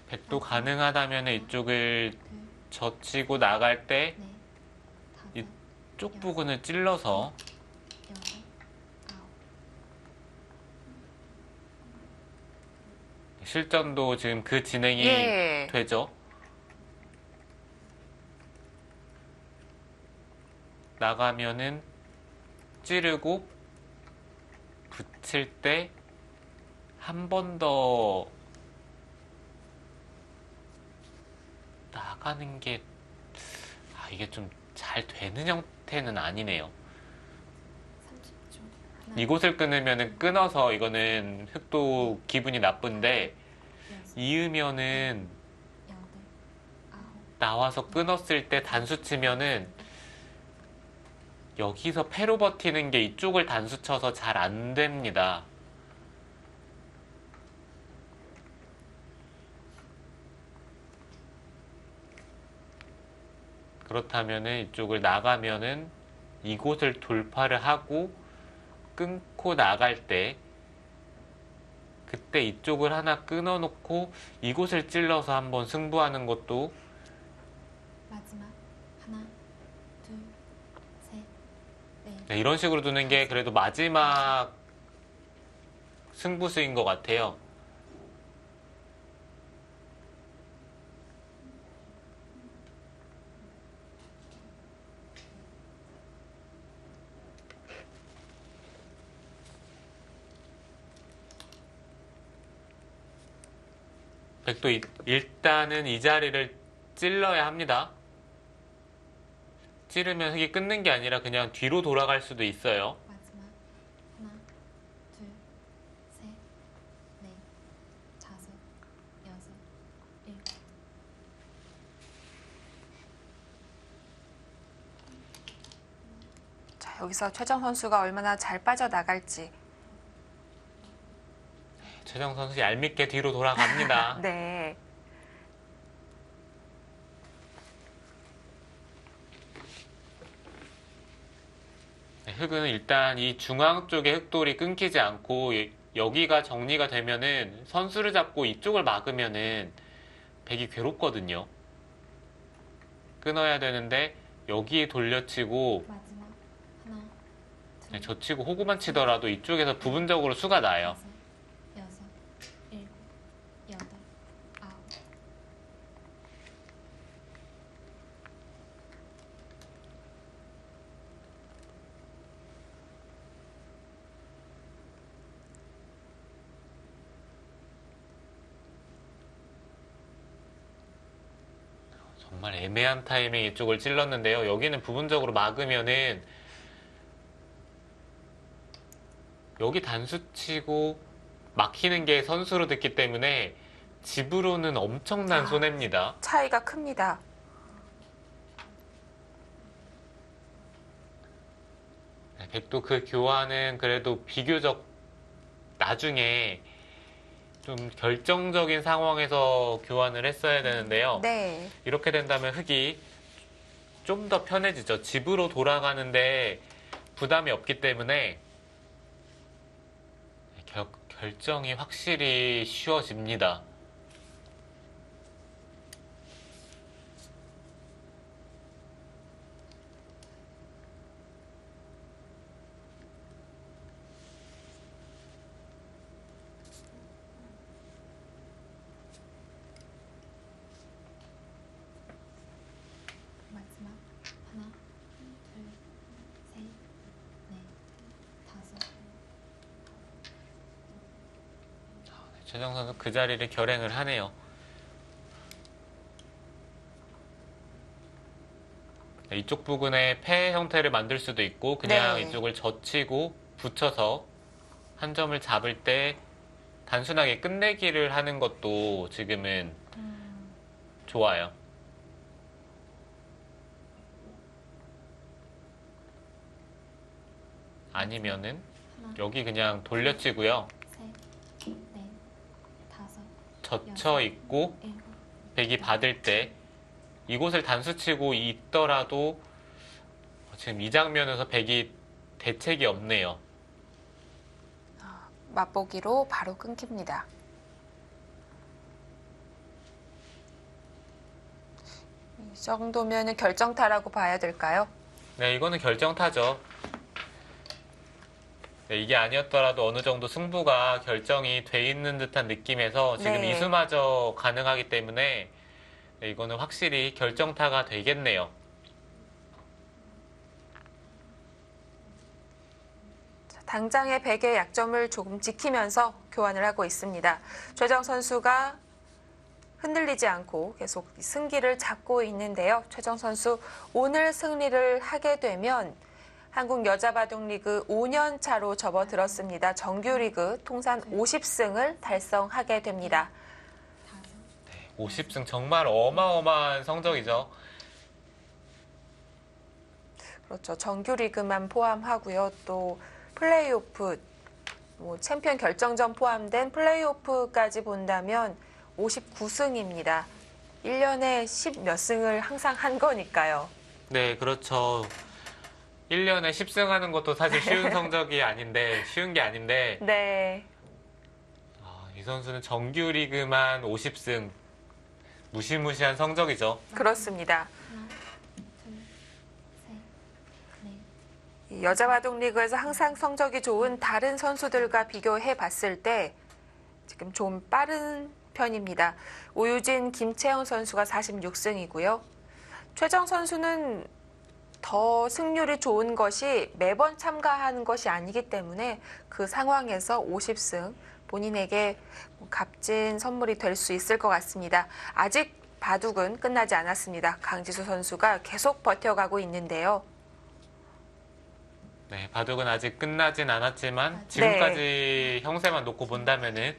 백도 가능하다면 이쪽을 둘, 젖히고 나갈 때 넷, 이- 다섯, 이쪽 부분을 찔러서 여섯, 아홉. 실전도 지금 그 진행이 예. 되죠. 나가면은 찌르고 붙일 때 한 번 더 나가는 게 이게 좀 잘 되는 형태는 아니네요. 30초. 하나, 이곳을 끊으면은 끊어서 이거는 흑도 기분이 나쁜데 여섯, 이으면은 여덟, 아홉. 나와서 끊었을 때 단수 치면은 여기서 패로 버티는 게 이쪽을 단수 쳐서 잘 안 됩니다. 그렇다면은 이쪽을 나가면은 이곳을 돌파를 하고 끊고 나갈 때 그때 이쪽을 하나 끊어 놓고 이곳을 찔러서 한번 승부하는 것도 마지막. 하나, 둘, 셋, 넷. 네, 이런 식으로 두는 게 그래도 마지막 승부수인 것 같아요. 백도 일단은 이 자리를 찔러야 합니다. 찌르면 흑이 끊는 게 아니라 그냥 뒤로 돌아갈 수도 있어요. 마지막. 하나, 둘, 셋, 넷, 다섯, 여섯, 일곱. 자, 여기서 최정 선수가 얼마나 잘 빠져나갈지. 최정 선수 얄밉게 뒤로 돌아갑니다. 네. 네, 흑은 일단 이 중앙 쪽에 흑돌이 끊기지 않고 여기가 정리가 되면은 선수를 잡고 이쪽을 막으면은 백이 괴롭거든요. 끊어야 되는데 여기에 돌려치고 마지막. 하나, 둘, 네, 젖히고 호구만 치더라도 이쪽에서 부분적으로 수가 나요. 다섯, 여섯, 일곱, 여덟, 아홉. 정말 애매한 타이밍 이쪽을 찔렀는데요. 여기는 부분적으로 막으면은 여기 단수 치고 막히는 게 선수로 됐기 때문에 집으로는 엄청난 손해입니다. 차이가 큽니다. 네, 백도 그 교환은 그래도 비교적 나중에 좀 결정적인 상황에서 교환을 했어야 되는데요. 네. 이렇게 된다면 흑이 좀 더 편해지죠. 집으로 돌아가는데 부담이 없기 때문에 결정이 확실히 쉬워집니다. 마지막. 하나, 둘, 셋, 넷, 다섯. 최정 선수 그 자리를 결행을 하네요. 이쪽 부분에 패 형태를 만들 수도 있고 그냥 네. 이쪽을 젖히고 붙여서 한 점을 잡을 때 단순하게 끝내기를 하는 것도 지금은 좋아요. 아니면은 하나, 여기 그냥 돌려치고요. 셋, 넷, 다섯, 젖혀 있고 일곱. 백이 받을 때 이곳을 단수치고 있더라도 지금 이 장면에서 백이 대책이 없네요. 맛보기로 바로 끊깁니다. 이 정도면 결정타라고 봐야 될까요? 네, 이거는 결정타죠. 네, 이게 아니었더라도 어느 정도 승부가 결정이 돼 있는 듯한 느낌에서 지금 네. 이수마저 가능하기 때문에 네, 이거는 확실히 결정타가 되겠네요. 당장의 백의 약점을 조금 지키면서 교환을 하고 있습니다. 최정 선수가 흔들리지 않고 계속 승기를 잡고 있는데요. 최정 선수 오늘 승리를 하게 되면 한국 여자바둑리그 5년 차로 접어들었습니다. 정규리그 통산 50승을 달성하게 됩니다. 50승 정말 어마어마한 성적이죠. 그렇죠. 정규리그만 포함하고요. 또 플레이오프, 챔피언 결정전 포함된 플레이오프까지 본다면 59승입니다. 1년에 10 몇 승을 항상 한 거니까요. 네, 그렇죠. 1년에 10승 하는 것도 사실 쉬운 성적이 아닌데, 쉬운 게 아닌데, 네. 이 선수는 정규리그만 50승. 무시무시한 성적이죠. 그렇습니다. 하나, 둘, 셋, 넷, 이 여자바둑리그에서 항상 성적이 좋은 다른 선수들과 비교해 봤을 때 지금 좀 빠른 편입니다. 오유진, 김채영 선수가 46승이고요. 최정 선수는 더 승률이 좋은 것이 매번 참가하는 것이 아니기 때문에 그 상황에서 50승 본인에게 값진 선물이 될 수 있을 것 같습니다. 아직 바둑은 끝나지 않았습니다. 강지수 선수가 계속 버텨가고 있는데요. 네, 바둑은 아직 끝나진 않았지만 지금까지 형세만 놓고 본다면은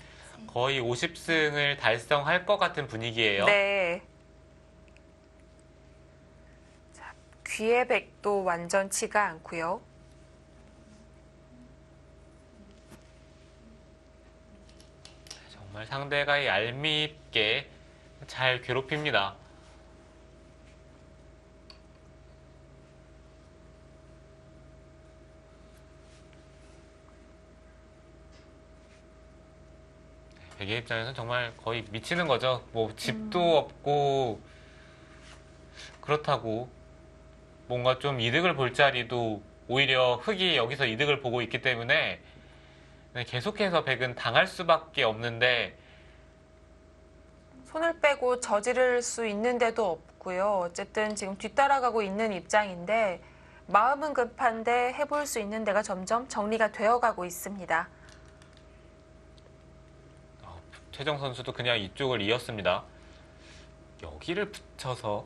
거의 50승을 달성할 것 같은 분위기예요. 네. 자, 귀의 백도 완전치가 않고요. 정말 상대가 얄밉게 잘 괴롭힙니다. 백의 입장에서는 정말 거의 미치는 거죠. 뭐 집도 없고 그렇다고 뭔가 좀 이득을 볼 자리도 오히려 흑이 여기서 이득을 보고 있기 때문에 계속해서 백은 당할 수밖에 없는데 손을 빼고 저지를 수 있는데도 없고요. 어쨌든 지금 뒤따라가고 있는 입장인데 마음은 급한데 해볼 수 있는 데가 점점 정리가 되어가고 있습니다. 최정 선수도 그냥 이쪽을 이었습니다. 여기를 붙여서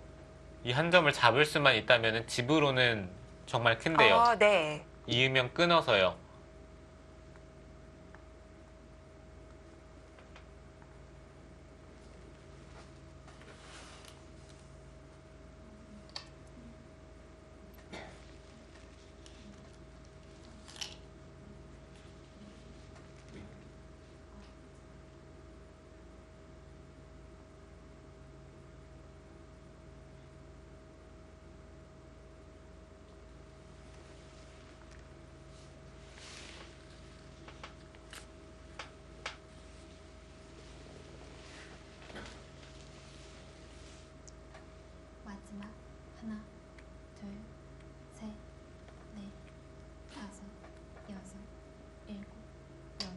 이 한 점을 잡을 수만 있다면 집으로는 정말 큰데요. 아, 네. 이으면 끊어서요. 마지막 하나, 둘, 셋, 넷, 다섯, 여섯, 일곱, 여덟.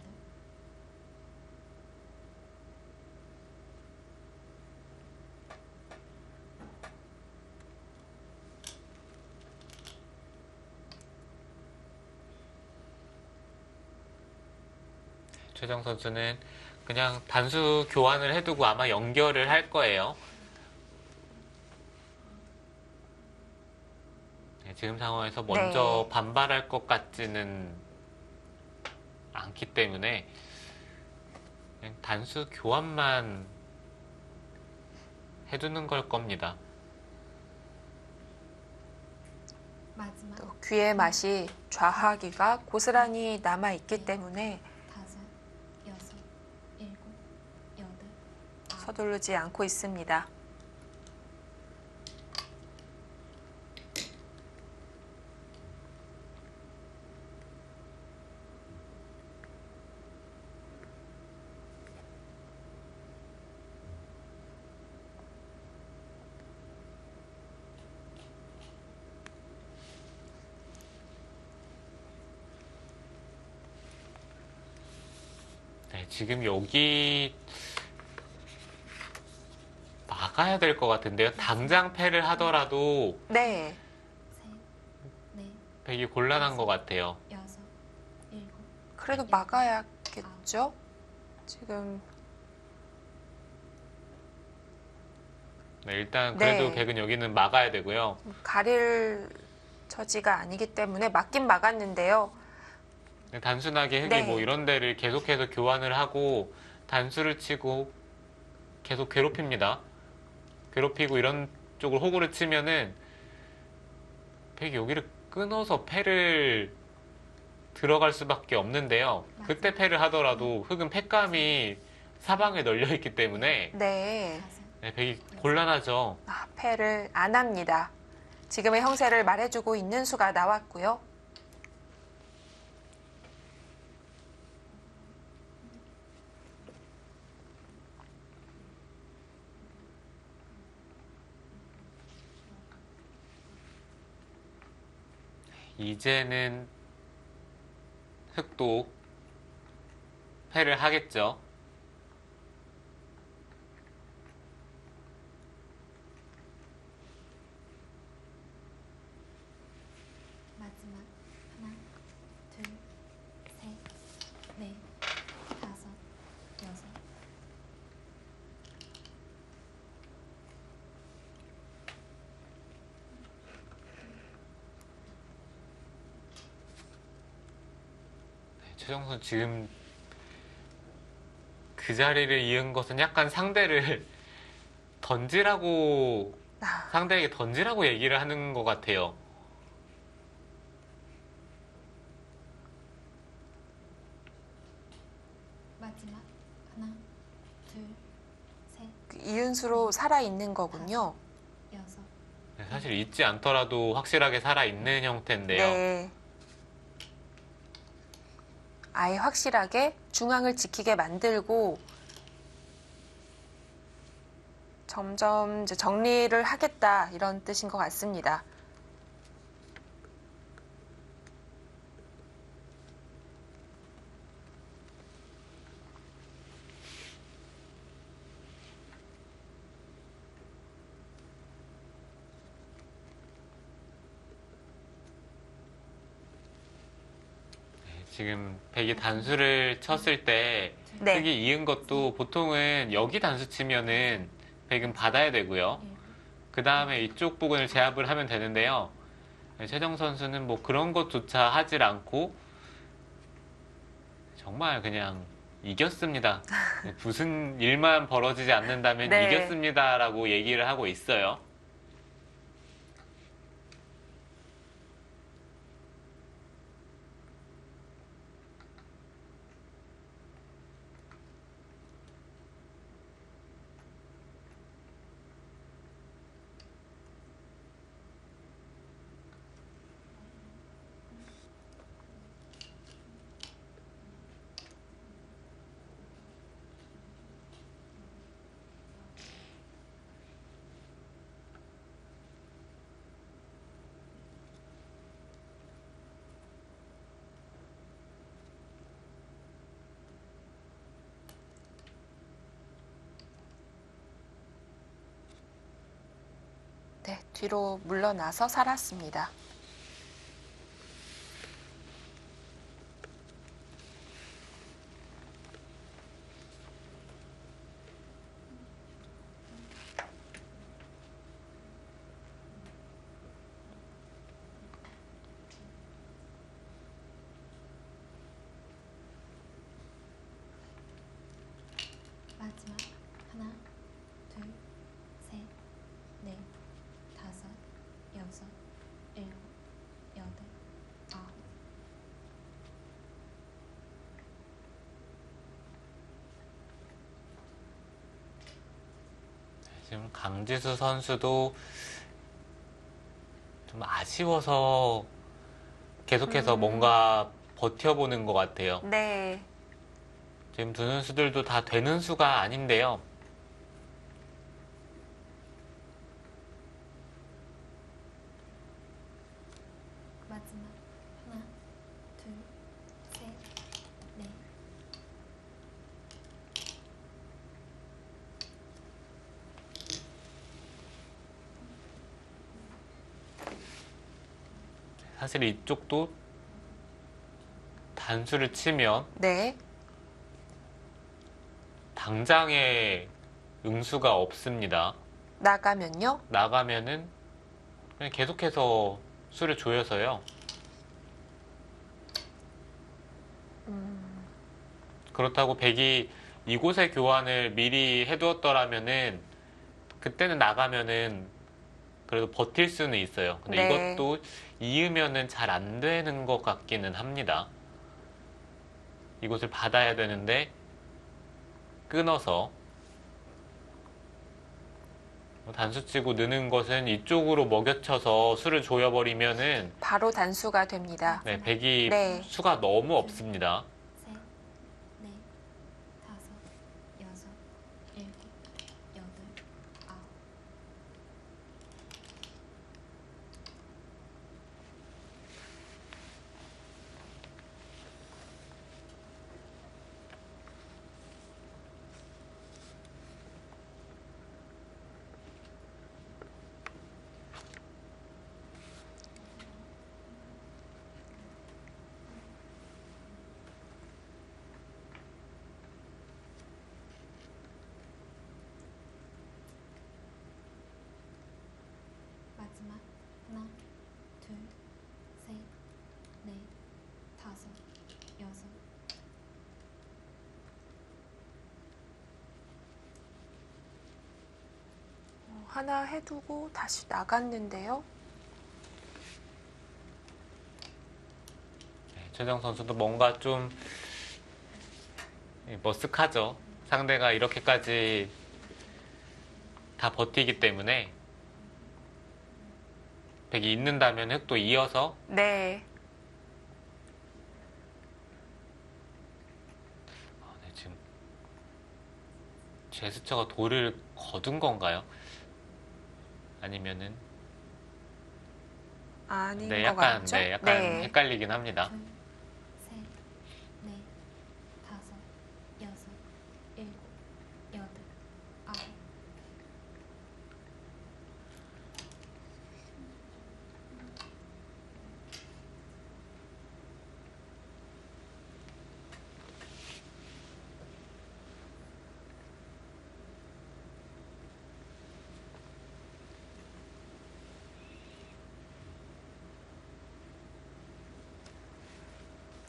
최정 선수는 그냥 단수 교환을 해두고 아마 연결을 할 거예요. 네, 지금 상황에서 먼저 네. 반발할 것 같지는 않기 때문에 그냥 단수 교환만 해두는 걸 겁니다. 마지막 또 귀의 맛이 좌하기가 고스란히 남아있기 때문에 다섯, 여섯, 일곱, 여덟, 아홉. 서두르지 않고 있습니다. 네, 지금 여기 막아야 될 것 같은데요. 당장 패를 하더라도 네. 셋, 넷, 되게 곤란한 것 같아요. 여섯, 일곱, 그래도 막아야겠죠? 지금 네, 일단 그래도 네. 백은 여기는 막아야 되고요. 가릴 처지가 아니기 때문에 막긴 막았는데요. 단순하게 흙이 네. 뭐 이런 데를 계속해서 교환을 하고 단수를 치고 계속 괴롭힙니다. 괴롭히고 이런 쪽을 호구를 치면은 백이 여기를 끊어서 패를 들어갈 수밖에 없는데요. 그때 패를 하더라도 흙은 패감이 사방에 널려 있기 때문에 네. 다섯, 네, 백이 곤란하죠. 패를 안 합니다. 지금의 형세를 말해주고 있는 수가 나왔고요. 이제는 흙도 패를 하겠죠. 마지막 하나, 둘, 셋, 넷, 다섯, 여섯. 최정선 지금 그 자리를 이은 것은 약간 상대를 던지라고 상대에게 던지라고 얘기를 하는 것 같아요. 마지막 하나, 둘, 셋, 이윤수로 살아있는 거군요. 여섯. 네, 사실 잊지 않더라도 확실하게 살아있는 형태인데요. 네. 아예 확실하게 중앙을 지키게 만들고 점점 이제 정리를 하겠다 이런 뜻인 것 같습니다. 지금 백이 단수를 쳤을 때 네. 흙이 이은 것도 보통은 여기 단수 치면은 백은 받아야 되고요. 일곱, 그 다음에 이쪽 부분을 제압을 하면 되는데요. 최정 선수는 뭐 그런 것조차 하질 않고 정말 그냥 이겼습니다. 무슨 일만 벌어지지 않는다면 네. 이겼습니다라고 얘기를 하고 있어요. 네, 뒤로 물러나서 살았습니다. 마지막 하나, 둘, 셋, 넷, 다섯, 여섯, 일곱, 여덟, 아홉. 지금 강지수 선수도 좀 아쉬워서 계속해서 뭔가 버텨보는 것 같아요. 네. 지금 두 선수들도 다 되는 수가 아닌데요. 마지막 하나, 둘, 셋, 넷, 사실 이쪽도 단수를 치면 네. 당장에 응수가 없습니다. 나가면요? 나가면은 그냥 계속해서 수를 조여서요. 그렇다고 백이 이곳의 교환을 미리 해두었더라면은 그때는 나가면은 그래도 버틸 수는 있어요. 근데 네. 이것도 이으면은 잘 안 되는 것 같기는 합니다. 이곳을 받아야 되는데 끊어서 단수 치고 느는 것은 이쪽으로 먹여쳐서 수를 조여버리면은 바로 단수가 됩니다. 네, 백이 네. 수가 너무 없습니다. 셋, 넷, 다섯, 여섯, 일곱, 여덟, 아홉. 마지막 하나, 둘, 셋, 넷, 다섯, 여섯. 하나 해두고 다시 나갔는데요. 네, 최정 선수도 뭔가 좀 머쓱하죠. 상대가 이렇게까지 다 버티기 때문에 백이 있는다면 흑도 이어서 네. 네, 지금 제스처가 돌을 거둔 건가요? 아니면은 아닌 네, 것 약간 같죠? 네, 약간 네. 헷갈리긴 합니다. 둘, 셋, 넷, 다섯, 여섯, 일곱, 여덟, 아홉.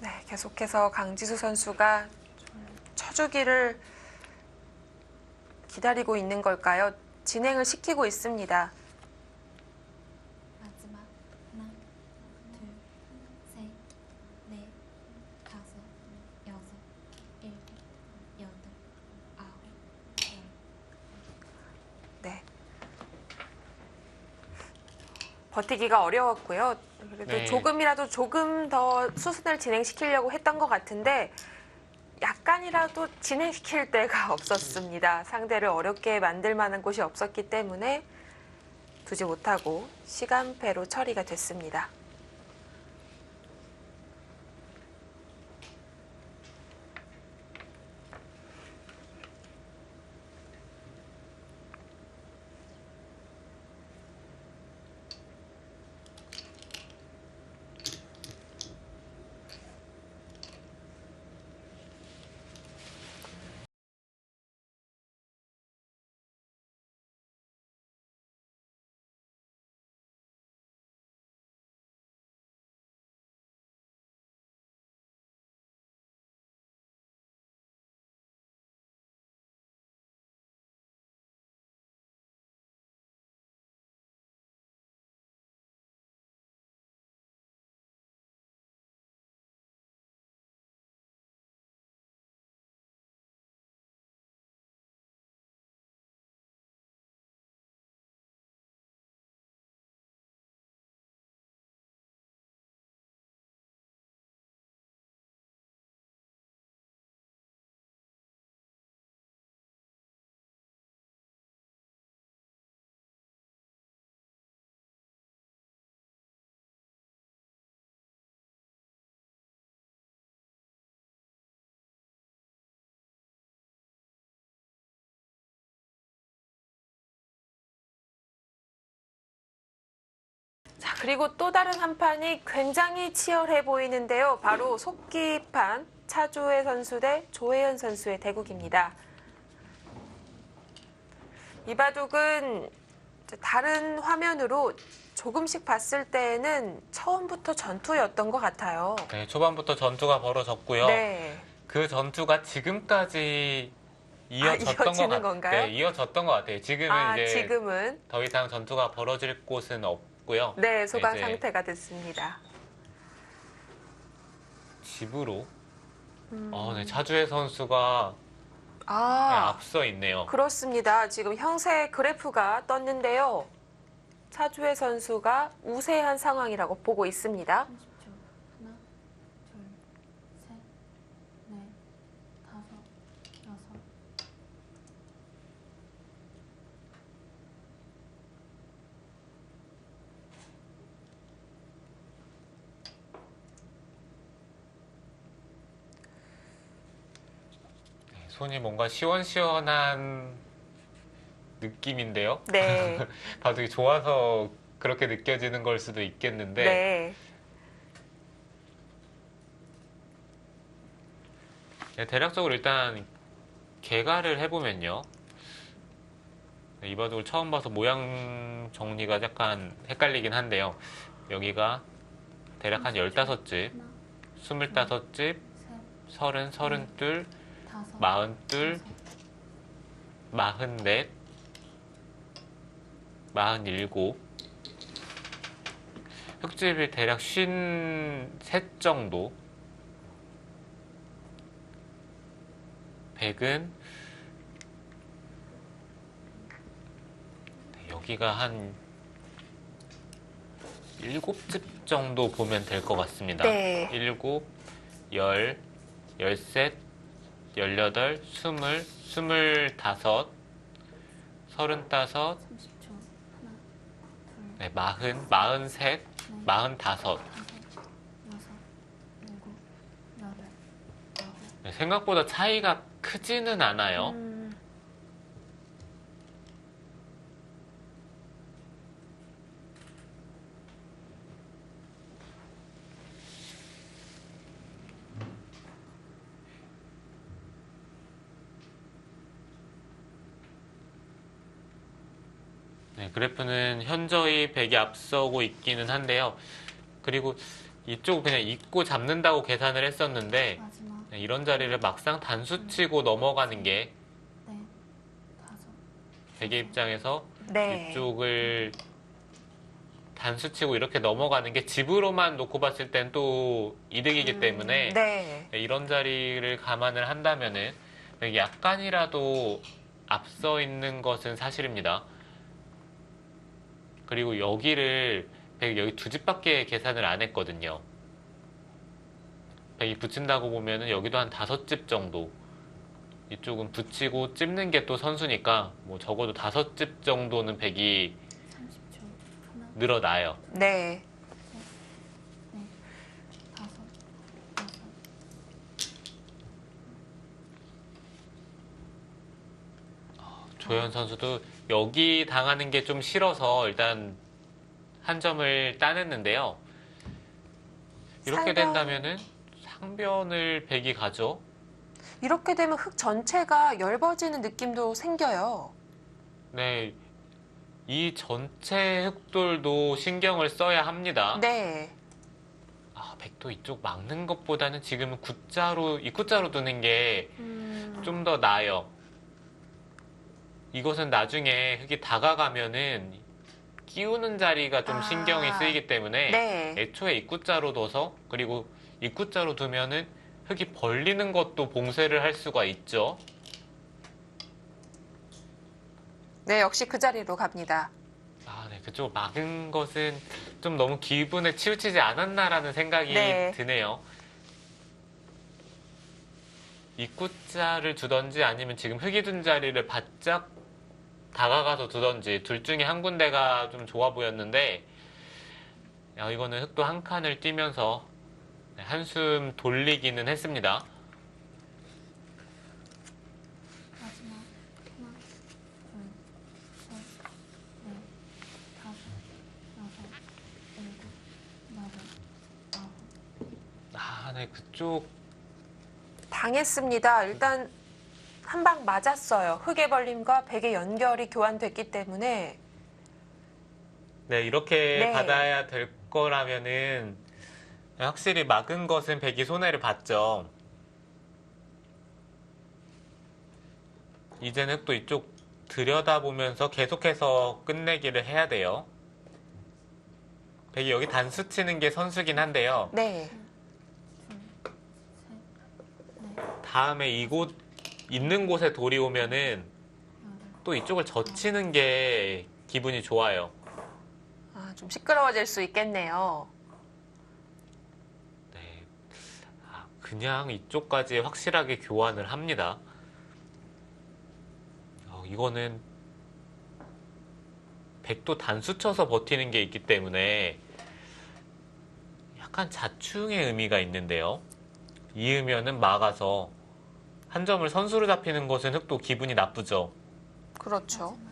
네, 계속해서 강지수 선수가 좀 쳐주기를 기다리고 있는 걸까요? 진행을 시키고 있습니다. 마지막 하나, 둘, 셋, 넷, 다섯, 여섯, 일곱, 여덟, 아홉, 열. 네. 버티기가 어려웠고요. 그래도 네. 조금 더 수순을 진행시키려고 했던 것 같은데 약간이라도 진행시킬 데가 없었습니다. 상대를 어렵게 만들 만한 곳이 없었기 때문에 두지 못하고 시간패로 처리가 됐습니다. 자, 그리고 또 다른 한 판이 굉장히 치열해 보이는데요. 바로 속기판 차주혜 선수 대 조혜연 선수의 대국입니다. 이 바둑은 다른 화면으로 조금씩 봤을 때는 처음부터 전투였던 것 같아요. 네, 초반부터 전투가 벌어졌고요. 네. 그 전투가 지금까지 이어졌던 것 이어지는 건가요? 네, 이어졌던 것 같아요. 지금은 이제 지금은 더 이상 전투가 벌어질 곳은 없고요. 네, 소강 이제 상태가 됐습니다. 집으로 네, 차주혜 선수가 네, 아, 앞서 있네요. 그렇습니다. 지금 형세 그래프가 떴는데요. 차주혜 선수가 우세한 상황이라고 보고 있습니다. 30초. 하나, 둘, 셋, 넷, 다섯, 여섯. 네, 손이 뭔가 시원시원한 느낌인데요. 네. 바둑이 좋아서 그렇게 느껴지는 걸 수도 있겠는데 네. 네, 대략적으로 일단 개가를 해보면요. 네, 이 바둑을 처음 봐서 모양 정리가 약간 헷갈리긴 한데요. 여기가 대략 한 15집, 하나, 25집, 셋, 30, 32, 다섯, 42, 여섯. 44, 47 흙집이 대략 53 정도 100은 여기가 한 7집 정도 보면 될 것 같습니다. 네. 7, 10, 13, 18, 20, 25, 35, 30초. 하나, 둘, 네, 40, 43, 45. 다섯, 여섯, 일곱, 여덟, 아홉. 네, 생각보다 차이가 크지는 않아요. 네, 그래프는 현저히 100이 앞서고 있기는 한데요. 그리고 이쪽 그냥 잊고 잡는다고 계산을 했었는데 마지막. 네, 이런 자리를 막상 단수 치고 넘어가는 게 넷, 다섯. 백의 입장에서 네. 이쪽을 단수 치고 이렇게 넘어가는 게 집으로만 놓고 봤을 땐 또 이득이기 때문에 네. 네, 이런 자리를 감안을 한다면은 약간이라도 앞서 있는 것은 사실입니다. 그리고 여기를 여기 두 집밖에 계산을 안 했거든요. 100이 붙인다고 보면은 여기도 한 5집 정도. 이쪽은 붙이고 찝는 게 또 선수니까 뭐 적어도 5집 정도는 100이 30초. 하나, 늘어나요. 네. 넷, 다섯, 여섯. 조현 선수도 여기 당하는 게 좀 싫어서 일단 한 점을 따냈는데요. 이렇게 상변. 된다면은 상변을 100이 가죠. 이렇게 되면 흙 전체가 넓어지는 느낌도 생겨요. 네. 이 전체 흑돌도 신경을 써야 합니다. 네. 백도 이쪽 막는 것보다는 지금은 입구자로 두는 게 좀 더 나아요. 이것은 나중에 흙이 다가가면은 끼우는 자리가 좀 신경이 쓰이기 때문에 네. 애초에 입구자로 둬서 그리고 입구자로 두면은 흙이 벌리는 것도 봉쇄를 할 수가 있죠. 네, 역시 그 자리로 갑니다. 네, 그쪽 막은 것은 좀 너무 기분에 치우치지 않았나라는 생각이 네. 드네요. 입구자를 두던지 아니면 지금 흙이 둔 자리를 바짝 다가가서 두던지 둘 중에 한 군데가 좀 좋아 보였는데 이거는 흙도 한 칸을 뛰면서 한숨 돌리기는 했습니다. 마지막. 하나, 둘, 셋, 넷, 다섯, 여섯, 아, 네, 그쪽 당했습니다. 일단 한 방 맞았어요. 흑의 벌림과 백의 연결이 교환됐기 때문에 네, 이렇게 네. 받아야 될 거라면은 확실히 막은 것은 백이 손해를 봤죠. 이제는 또 이쪽 들여다보면서 계속해서 끝내기를 해야 돼요. 백이 여기 단수 치는 게 선수긴 한데요. 네. 둘, 셋, 넷, 다음에 이곳 있는 곳에 돌이 오면은 여덟, 또 이쪽을 젖히는 게 기분이 좋아요. 아, 좀 시끄러워질 수 있겠네요. 네. 그냥 이쪽까지 확실하게 교환을 합니다. 이거는 백도 단수 쳐서 버티는 게 있기 때문에 약간 자충의 의미가 있는데요. 이으면은 막아서 한 점을 선수로 잡히는 것은 흑도 기분이 나쁘죠. 그렇죠. 마지막.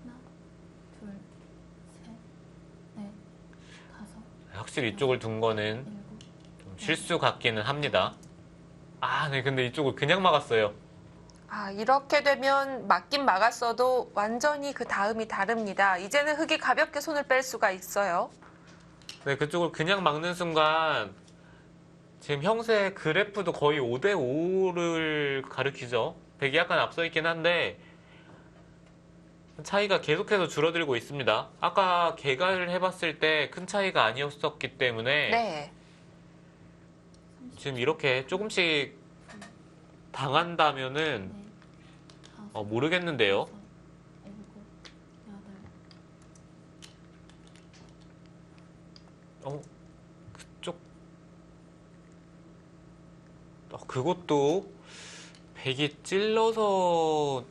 하나, 둘, 셋, 넷, 다섯, 확실히 이쪽을 둔 거는 일곱, 좀 실수 같기는 합니다. 아, 네, 근데 이쪽을 그냥 막았어요. 아, 이렇게 되면 맞긴 막았어도 완전히 그 다음이 다릅니다. 이제는 흑이 가볍게 손을 뺄 수가 있어요. 네, 그쪽을 그냥 막는 순간 지금 형세 그래프도 거의 5대5를 가리키죠. 백이 약간 앞서 있긴 한데 차이가 계속해서 줄어들고 있습니다. 아까 개가를 해봤을 때 큰 차이가 아니었었기 때문에 네. 지금 이렇게 조금씩 당한다면은 넷, 다섯, 모르겠는데요. 여섯, 일곱, 여덟. 그쪽 그것도 백이 찔러서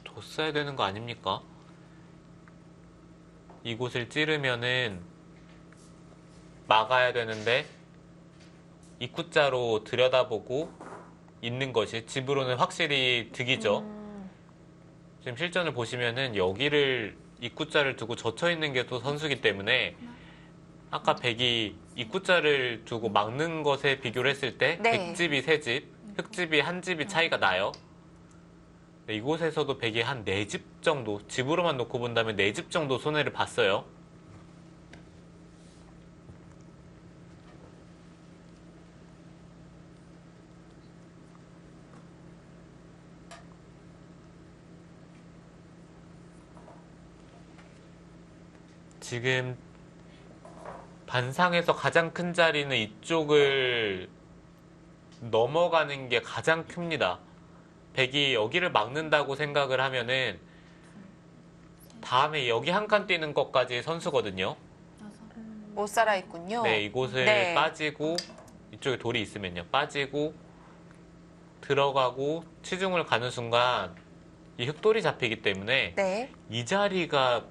뒀어야 되는 거 아닙니까? 이곳을 찌르면은 막아야 되는데 입구자로 들여다보고 있는 것이 집으로는 확실히 득이죠. 지금 실전을 보시면은 여기를 입구자를 두고 젖혀 있는 게 또 선수기 때문에 아까 백이 입구자를 두고 막는 것에 비교를 했을 때 네. 백집이 세 집, 흑집이 한 집이 차이가 나요. 네, 이곳에서도 백이 한 네 집 정도, 집으로만 놓고 본다면 네 집 정도 손해를 봤어요. 지금 반상에서 가장 큰 자리는 이쪽을 넘어가는 게 가장 큽니다. 백이 여기를 막는다고 생각을 하면은 다음에 여기 한 칸 뛰는 것까지 선수거든요. 여섯, 못 살아 있군요. 네, 이곳을 네. 빠지고 이쪽에 돌이 있으면요. 빠지고 들어가고 치중을 가는 순간 이 흑돌이 잡히기 때문에 네. 이 자리가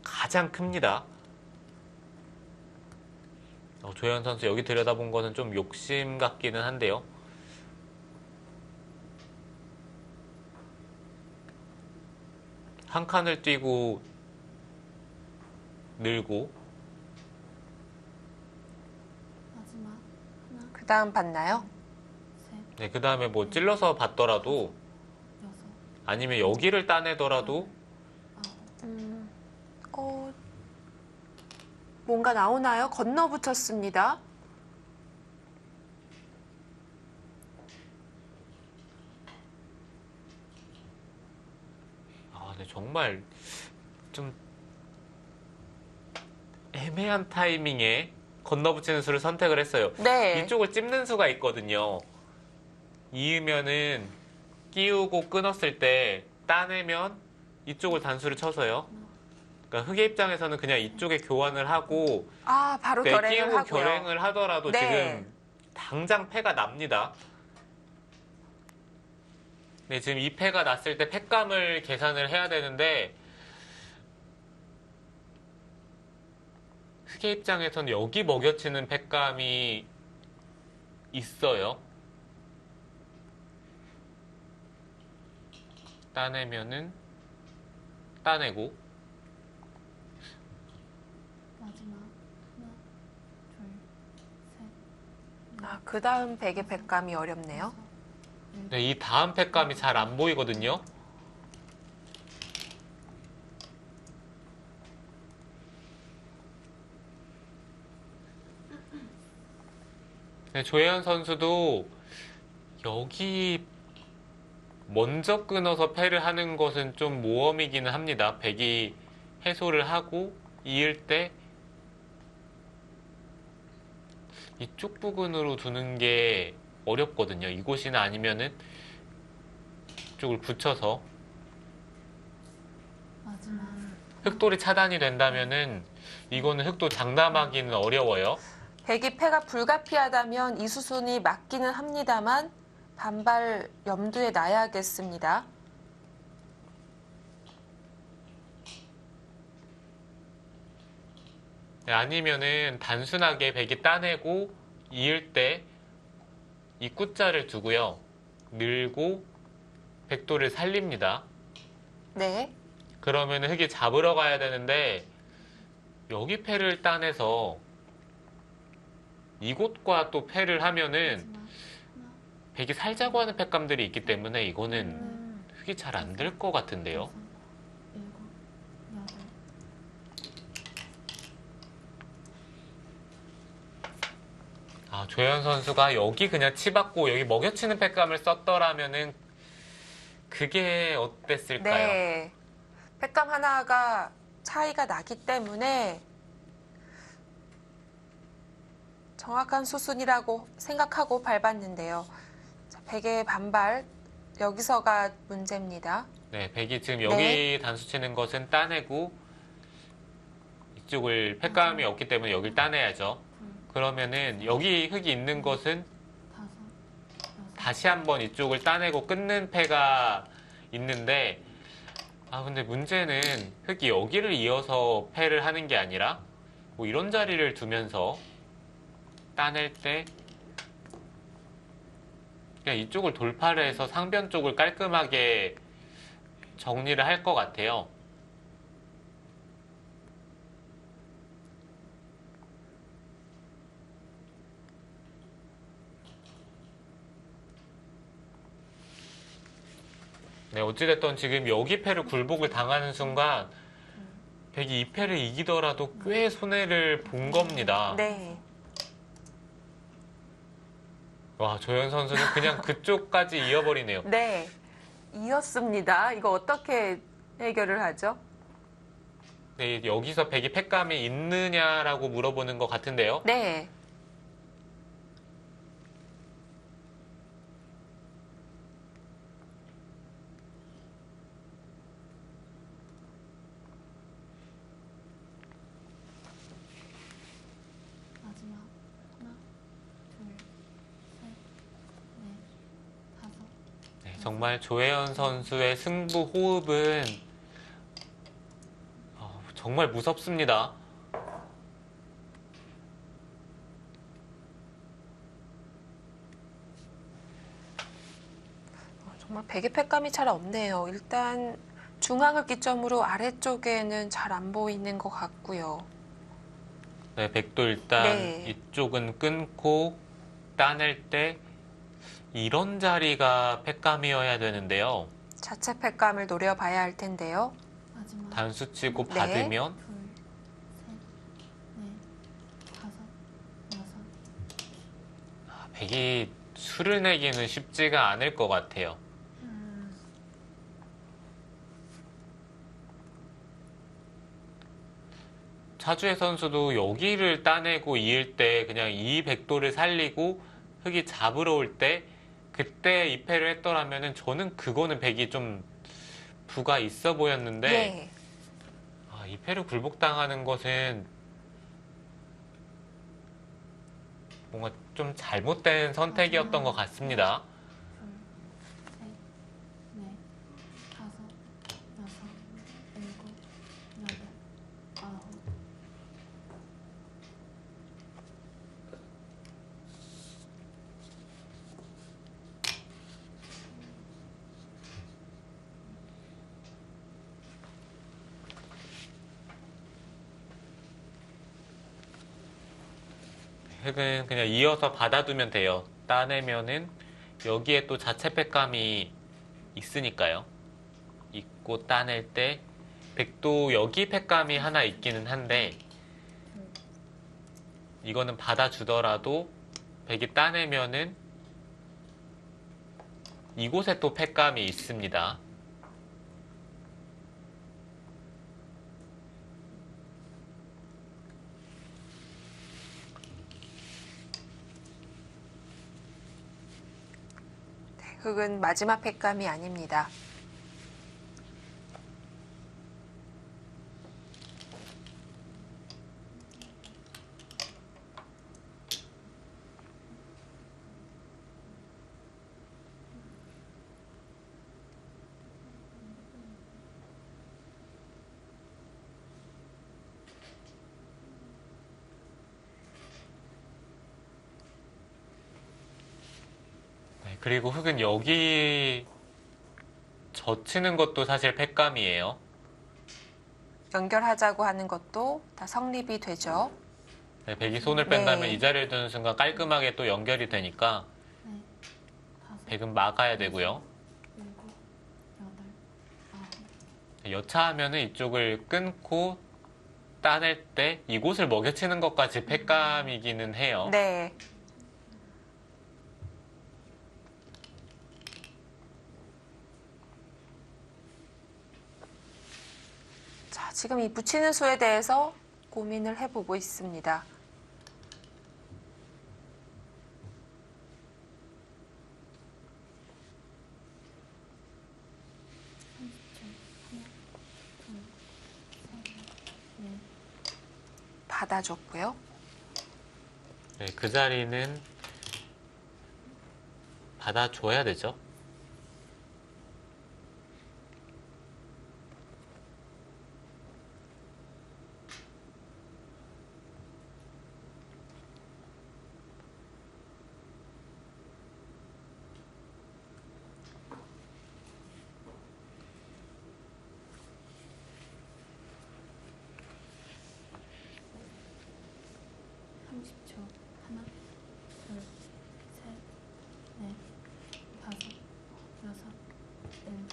가장 큽니다. 조현 선수 여기 들여다본 거는 좀 욕심 같기는 한데요. 한 칸을 뛰고 늘고 마지막. 하나, 그 다음 봤나요? 셋, 네, 그 다음에 뭐 찔러서 봤더라도 여섯, 아니면 여기를 따내더라도 어, 뭔가 나오나요? 건너붙였습니다. 네, 정말 좀 애매한 타이밍에 건너붙이는 수를 선택을 했어요. 네. 이쪽을 찝는 수가 있거든요. 이으면은 끼우고 끊었을 때 따내면 이쪽을 단수를 쳐서요. 그러니까 흑의 입장에서는 그냥 이쪽에 교환을 하고 아, 바로 네, 결행을 끼우고 하고요. 결행을 하더라도 네. 지금 당장 패가 납니다. 네, 지금 이 패가 났을 때 패감을 계산을 해야 되는데 흑의 입장에서는 여기 먹여치는 패감이 있어요. 따내면은 따내고 마지막. 하나, 둘, 셋, 그 다음 백의 팩감이 어렵네요. 네, 이 다음 팩감이 잘 안 보이거든요. 네, 조혜연 선수도 여기 먼저 끊어서 패를 하는 것은 좀 모험이기는 합니다. 백이 해소를 하고 이을 때 이쪽 부근으로 두는 게 어렵거든요. 이곳이나 아니면은 이쪽을 붙여서 마지막 흑돌이 차단이 된다면은 이거는 흑돌 장담하기는 어려워요. 백이 패가 불가피하다면 이 수순이 맞기는 합니다만 반발 염두에 놔야겠습니다. 네, 아니면은 단순하게 백이 따내고 이을 때 이 꾸자를 두고요. 늘고 백돌을 살립니다. 네. 그러면은 흑이 잡으러 가야 되는데 여기 패를 따내서 이곳과 또 패를 하면은 마지막 하나, 백이 살자고 하는 팩감들이 있기 때문에 이거는 음, 흑이 잘 안 될 것 같은데요. 여섯, 일곱, 여덟. 조현 선수가 여기 그냥 치받고 여기 먹여치는 팩감을 썼더라면은 그게 어땠을까요? 네. 팩감 하나가 차이가 나기 때문에 정확한 수순이라고 생각하고 밟았는데요. 자, 백의 반발 여기서가 문제입니다. 네, 백이 지금 여기 네. 단수 치는 것은 따내고 이쪽을 팩감이 없기 때문에 여길 따내야죠. 그러면은 여기 흑이 있는 것은 다섯, 여섯. 다시 한번 이쪽을 따내고 끊는 패가 있는데 근데 문제는 흑이 여기를 이어서 패를 하는 게 아니라 뭐 이런 자리를 두면서 따낼 때 그냥 이쪽을 돌파를 해서 상변 쪽을 깔끔하게 정리를 할 것 같아요. 네, 어찌됐든 지금 여기 패를 굴복을 당하는 순간 백이 이 패를 이기더라도 꽤 손해를 본 겁니다. 네. 와, 조현 선수는 그냥 그쪽까지 이어버리네요. 네. 이었습니다. 이거 어떻게 해결을 하죠? 네, 여기서 백이 패감이 있느냐라고 물어보는 것 같은데요. 네. 마지막 하나, 둘, 셋, 넷, 다섯. 네, 정말 조혜연 선수의 승부 호흡은 정말 무섭습니다. 정말 백의 팩감이 잘 없네요. 일단 중앙을 기점으로 아래쪽에는 잘 안 보이는 것 같고요. 네, 백도 일단 네. 이쪽은 끊고 따낼 때 이런 자리가 패감이어야 되는데요. 자체 팩감을 노려봐야 할 텐데요. 마지막 단수 치고 네. 받으면 둘, 셋, 넷, 다섯, 여섯. 백이 수를 내기는 쉽지가 않을 것 같아요. 차주혜 선수도 여기를 따내고 이을 때 그냥 이 백도를 살리고 흑이 잡으러 올 때 그때 이 패를 했더라면은 저는 그거는 백이 좀 부가 있어 보였는데 네. 이 패를 굴복당하는 것은 뭔가 좀 잘못된 선택이었던 것 같습니다. 둘, 셋, 넷, 다섯, 여섯, 일곱, 여덟, 아홉. 흙은 그냥 이어서 받아두면 돼요. 따내면은 여기에 또 자체 팩감이 있으니까요. 있고 따낼 때 백도 여기 팩감이 하나 있기는 한데 이거는 받아주더라도 백이 따내면은 이곳에 또 팩감이 있습니다. 흙은 마지막 팩감이 아닙니다. 네, 그리고 흙은 여기 젖히는 것도 사실 팩감이에요. 연결하자고 하는 것도 다 성립이 되죠. 네, 백이 손을 뺀다면 네. 이 자리를 두는 순간 깔끔하게 또 연결이 되니까 네, 다섯, 백은 막아야 되고요. 일곱, 여덟, 아홉. 여차하면은 이쪽을 끊고 따낼 때 이곳을 먹여치는 것까지 팩감이기는 해요. 네. 자, 지금 이 붙이는 수에 대해서 고민을 해보고 있습니다. 받아줬고요. 네, 그 자리는 받아줘야 되죠. 삼십 초. 하나, 둘, 셋, 넷, 다섯, 여섯, 일곱.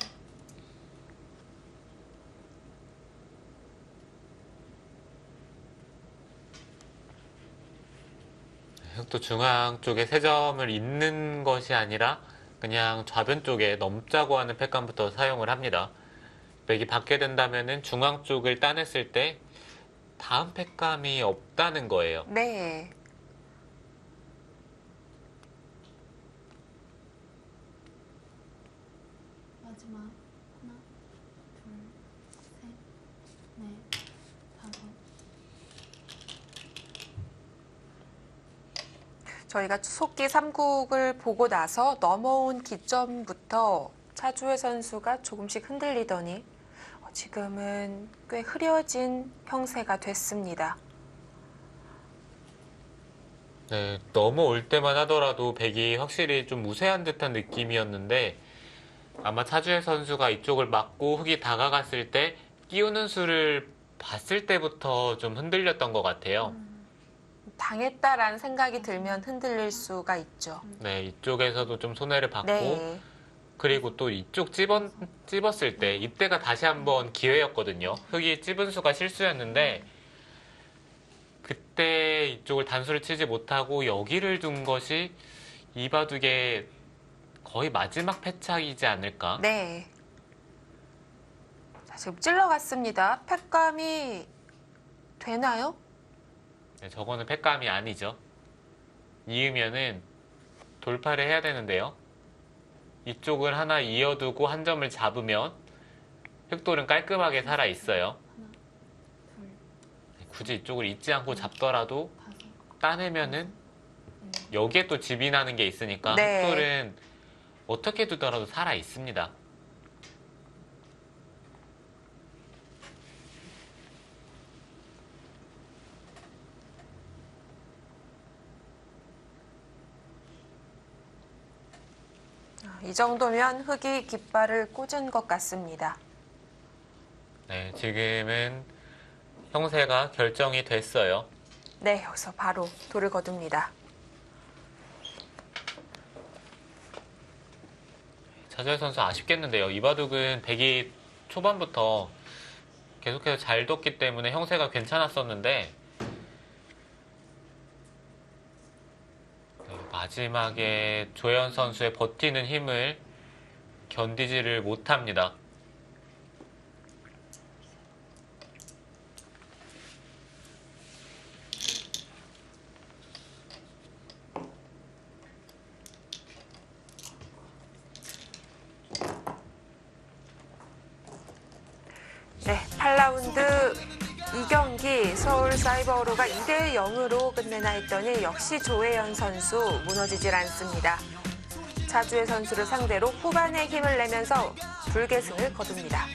또 중앙 쪽에 세 점을 잇는 것이 아니라 그냥 좌변 쪽에 넘자고 하는 팩감부터 사용을 합니다. 백이 받게 된다면은 중앙 쪽을 따냈을 때 다음 팩감이 없다는 거예요. 네. 마지막. 하나, 둘, 셋, 넷, 다섯. 저희가 속기 3국을 보고 나서 넘어온 기점부터 차주혜 선수가 조금씩 흔들리더니 지금은 꽤 흐려진 형세가 됐습니다. 네, 넘어올 때만 하더라도 백이 확실히 좀 우세한 듯한 느낌이었는데 아마 차주혜 선수가 이쪽을 막고 흙이 다가갔을 때 끼우는 수를 봤을 때부터 좀 흔들렸던 것 같아요. 당했다라는 생각이 들면 흔들릴 수가 있죠. 네, 이쪽에서도 좀 손해를 받고 네. 그리고 또 이쪽 찝었을 때 이때가 다시 한번 기회였거든요. 흙이 찝은 수가 실수였는데 그때 이쪽을 단수를 치지 못하고 여기를 둔 것이 이 바둑의 거의 마지막 패착이지 않을까? 네. 자, 지금 찔러갔습니다. 팩감이 되나요? 네, 저거는 팩감이 아니죠. 이으면은 돌파를 해야 되는데요. 이쪽을 하나 이어두고 한 점을 잡으면 흑돌은 깔끔하게 살아 있어요. 하나, 둘, 굳이 이쪽을 잊지 않고 잡더라도 다섯. 따내면은 여기에 또 집이 나는 게 있으니까 네. 흑돌은 어떻게 두더라도 살아 있습니다. 이 정도면 흙이 깃발을 꽂은 것 같습니다. 네, 지금은 형세가 결정이 됐어요. 네, 여기서 바로 돌을 거둡니다. 차주현 선수 아쉽겠는데요. 이바둑은 배기 초반부터 계속해서 잘 뒀기 때문에 형세가 괜찮았었는데 네, 마지막에 조현 선수의 버티는 힘을 견디지를 못합니다. 네, 8라운드 2경기 서울 사이버어로가 2대 0으로 끝내나 했더니 역시 조혜연 선수 무너지질 않습니다. 차주혜 선수를 상대로 후반에 힘을 내면서 불계승을 거둡니다.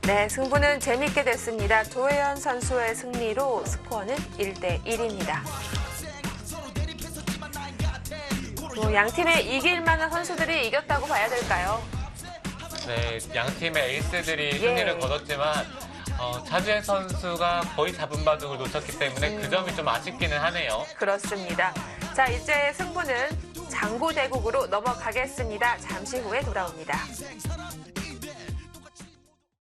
네, 승부는 재밌게 됐습니다. 조혜연 선수의 승리로 스코어는 1대 1입니다. 양 팀의 이길 만한 선수들이 이겼다고 봐야 될까요? 네, 양 팀의 에이스들이 예. 승리를 거뒀지만 차주현 선수가 거의 잡은 바둑을 놓쳤기 때문에 그 점이 좀 아쉽기는 하네요. 그렇습니다. 자, 이제 승부는 장고대국으로 넘어가겠습니다. 잠시 후에 돌아옵니다.